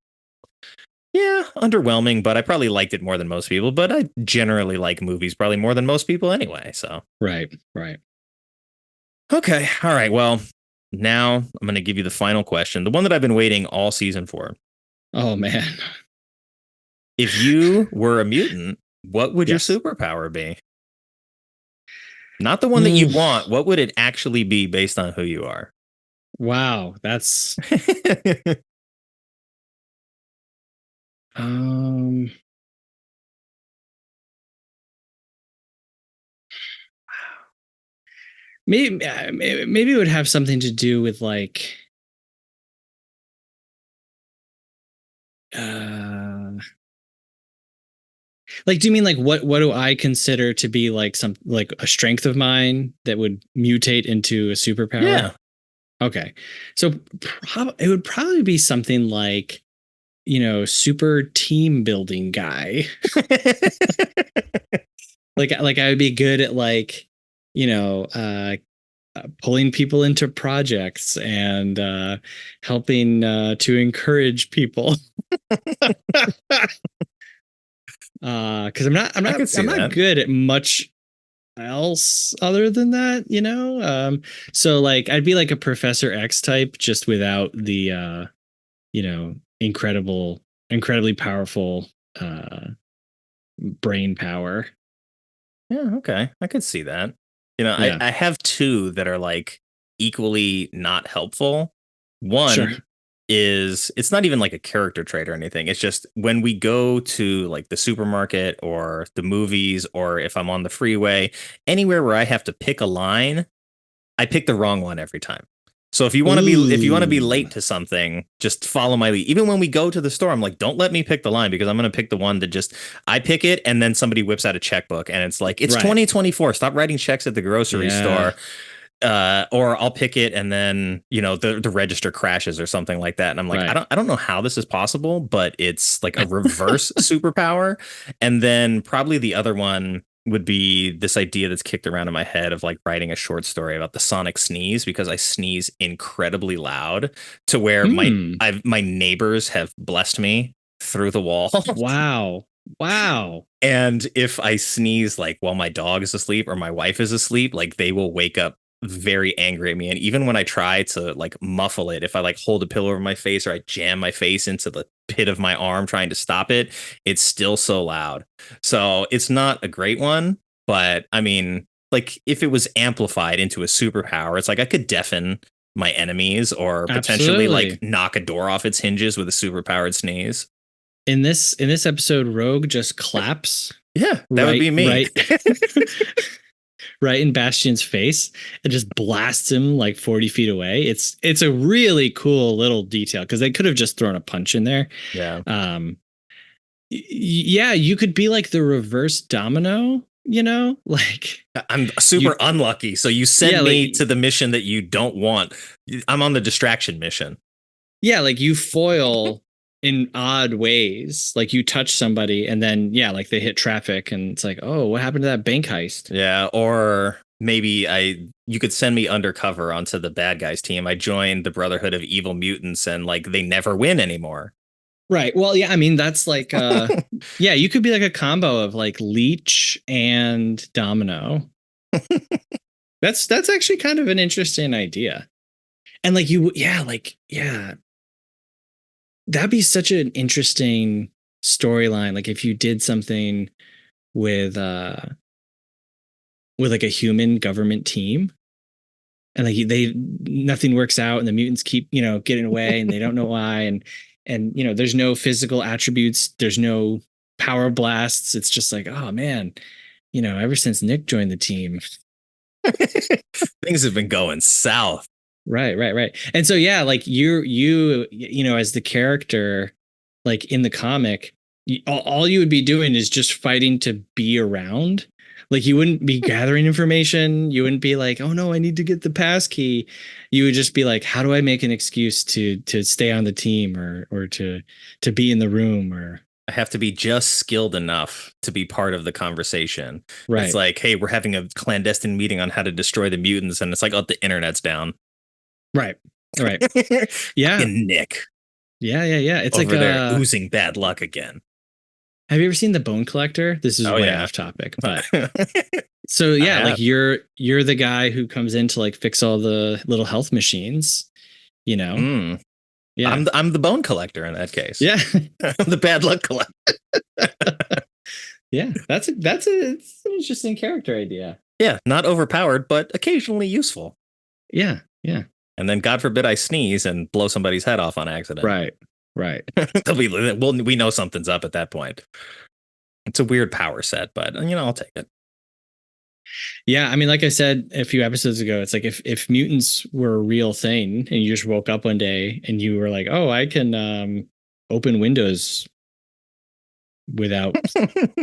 yeah, underwhelming, but I probably liked it more than most people. But I generally like movies probably more than most people anyway. So right. Okay. All right. Well, now I'm going to give you the final question, the one that I've been waiting all season for. Oh man. If you were a mutant, what would your superpower be? Not the one that you want. What would it actually be based on who you are? Wow, that's maybe it would have something to do with like like, do you mean like what do I consider to be like some like a strength of mine that would mutate into a superpower? Yeah. Okay. So it would probably be something like, you know, super team building guy. like I would be good at like, you know, pulling people into projects and helping to encourage people. Because I'm not good at much else other than that, you know. So like I'd be like a Professor X type, just without the you know, incredibly powerful brain power. Yeah, okay, I could see that. You know, I have two that are like equally not helpful. One is, it's not even like a character trait or anything. It's just when we go to like the supermarket or the movies, or if I'm on the freeway, anywhere where I have to pick a line, I pick the wrong one every time. So if you want to be late to something, just follow my lead. Even when we go to the store, I'm like, don't let me pick the line, because I'm going to pick the one that just I pick it, and then somebody whips out a checkbook and it's like, it's 2024. Stop writing checks at the grocery store. Or I'll pick it and then, you know, the register crashes or something like that. And I'm like, I don't know how this is possible, but it's like a reverse superpower. And then probably the other one would be this idea that's kicked around in my head of like writing a short story about the sonic sneeze, because I sneeze incredibly loud to where my neighbors have blessed me through the wall. Wow. And if I sneeze like while my dog is asleep or my wife is asleep, like they will wake up very angry at me. And even when I try to like muffle it, if I like hold a pillow over my face or I jam my face into the pit of my arm trying to stop it, it's still so loud. So it's not a great one, but I mean, like if it was amplified into a superpower, it's like I could deafen my enemies or potentially like Absolutely. knock a door off its hinges with a superpowered sneeze. In this episode, Rogue just claps Yeah, that would right be me. right right in Bastion's face and just blasts him like 40 feet away. It's a really cool little detail because they could have just thrown a punch in there. Yeah. Yeah, you could be like the reverse domino, like I'm super unlucky. So you send me to the mission that you don't want. I'm on the distraction mission. Yeah, like you foil in odd ways. Like you touch somebody and then like they hit traffic and it's like, oh, what happened to that bank heist? Yeah, or maybe you could send me undercover onto the bad guys team. I joined the Brotherhood of Evil Mutants and like they never win anymore. Right. Well, yeah, I mean that's like yeah, you could be like a combo of like Leech and Domino. That's actually kind of an interesting idea. And like that'd be such an interesting storyline. Like if you did something with like a human government team and like nothing works out and the mutants keep, getting away and they don't know why. And, there's no physical attributes. There's no power blasts. It's just like, oh man, ever since Nick joined the team, things have been going south. Right. And so, yeah, like as the character, like in the comic, all you would be doing is just fighting to be around. Like you wouldn't be gathering information. You wouldn't be like, oh no, I need to get the pass key. You would just be like, how do I make an excuse to stay on the team or to be in the room or. I have to be just skilled enough to be part of the conversation. Right. It's like, hey, we're having a clandestine meeting on how to destroy the mutants. And it's like, oh, the internet's down. Right. Yeah. Nick. Yeah. It's over like there oozing bad luck again. Have you ever seen The Bone Collector? This is way off topic, but so yeah, like you're the guy who comes in to like fix all the little health machines, Yeah. I'm the bone collector in that case. Yeah. I'm the bad luck collector. Yeah, it's an interesting character idea. Yeah, not overpowered, but occasionally useful. Yeah. And then God forbid I sneeze and blow somebody's head off on accident. Right. We know something's up at that point. It's a weird power set, but I'll take it. Yeah, I mean, like I said a few episodes ago, it's like if mutants were a real thing and you just woke up one day and you were like, oh, I can open windows without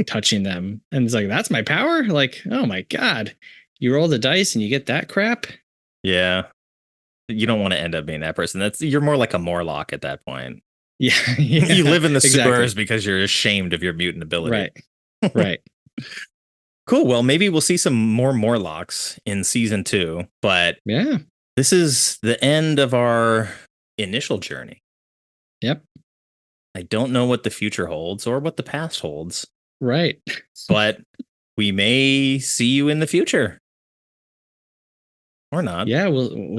touching them. And it's like, that's my power? Like, oh my God. You roll the dice and you get that crap? Yeah. You don't want to end up being that person. You're more like a Morlock at that point. Yeah. You live in the sewers because you're ashamed of your mutant ability. Right. Cool. Well, maybe we'll see some more Morlocks in season 2, but yeah, this is the end of our initial journey. Yep. I don't know what the future holds or what the past holds. Right. But we may see you in the future. Or not. Yeah,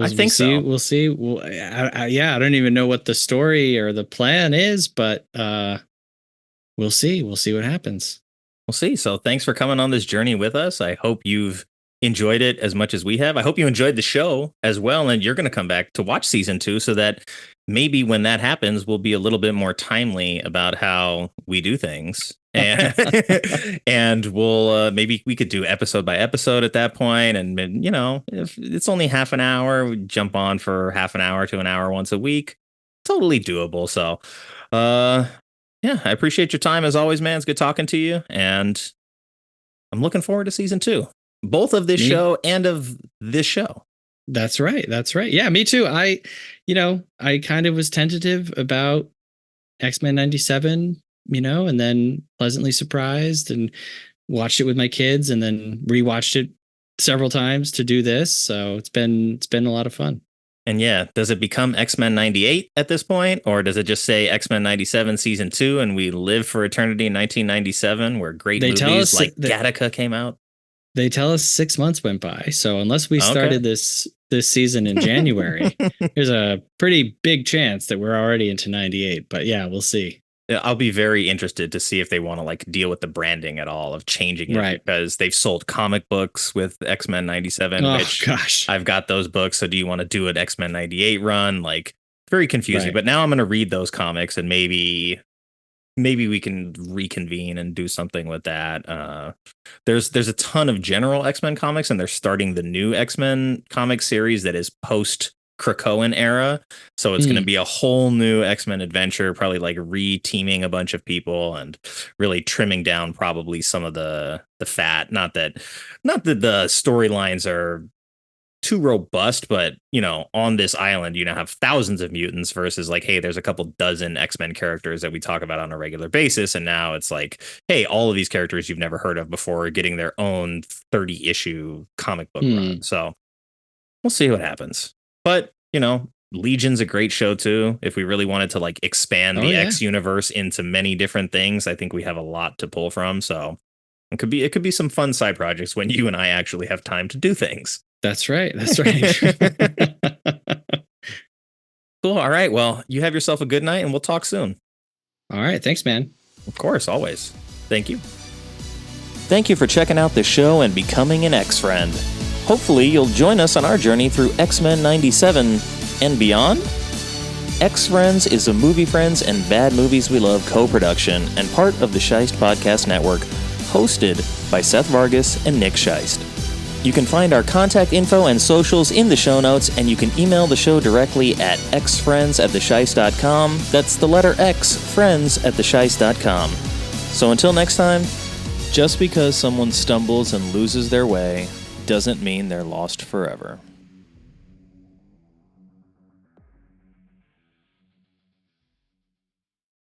I think so. We'll see. Well, I don't even know what the story or the plan is, but we'll see. We'll see what happens. We'll see. So thanks for coming on this journey with us. I hope you've enjoyed it as much as we have. I hope you enjoyed the show as well. And you're going to come back to watch season 2 so that maybe when that happens, we'll be a little bit more timely about how we do things. And we'll maybe we could do episode by episode at that point. And, if it's only half an hour, we jump on for half an hour to an hour once a week. Totally doable. So, yeah, I appreciate your time as always, man. It's good talking to you. And I'm looking forward to season 2, both of this show and of this show. That's right. Yeah, me too. I kind of was tentative about X-Men 97, and then pleasantly surprised and watched it with my kids and then rewatched it several times to do this. So it's been a lot of fun. And yeah, does it become X-Men 98 at this point? Or does it just say X-Men 97 season 2 and we live for eternity in 1997 where great movies like Gattaca came out? They tell us 6 months went by. So unless we started this season in January, there's a pretty big chance that we're already into 98. But yeah, we'll see. I'll be very interested to see if they want to like deal with the branding at all of changing it, right? Because they've sold comic books with X-Men 97. Oh which gosh, I've got those books. So do you want to do an X-Men 98 run? Like very confusing. Right. But now I'm going to read those comics and maybe we can reconvene and do something with that. There's a ton of general X-Men comics, and they're starting the new X-Men comic series that is post Krakoan era. So it's going to be a whole new X-Men adventure, probably like re-teaming a bunch of people and really trimming down probably some of the fat. Not that the storylines are too robust, but you know, on this island you now have thousands of mutants versus like, hey, there's a couple dozen X-Men characters that we talk about on a regular basis, and now it's like, hey, all of these characters you've never heard of before are getting their own 30 issue comic book run. So we'll see what happens. But you know, Legion's a great show too. If we really wanted to like expand the X universe into many different things, I think we have a lot to pull from. So it could be some fun side projects when you and I actually have time to do things. That's right. That's right. Cool. All right. Well, you have yourself a good night and we'll talk soon. All right. Thanks, man. Of course. Always. Thank you. Thank you for checking out the show and becoming an X-Friend. Hopefully, you'll join us on our journey through X-Men 97 and beyond. X-Friends is a Movie Friends and Bad Movies We Love co-production and part of the Scheist Podcast Network, hosted by Seth Vargas and Nick Scheist. You can find our contact info and socials in the show notes, and you can email the show directly at xfriends@thescheist.com. That's the letter X, friends@thescheist.com. So until next time, just because someone stumbles and loses their way doesn't mean they're lost forever.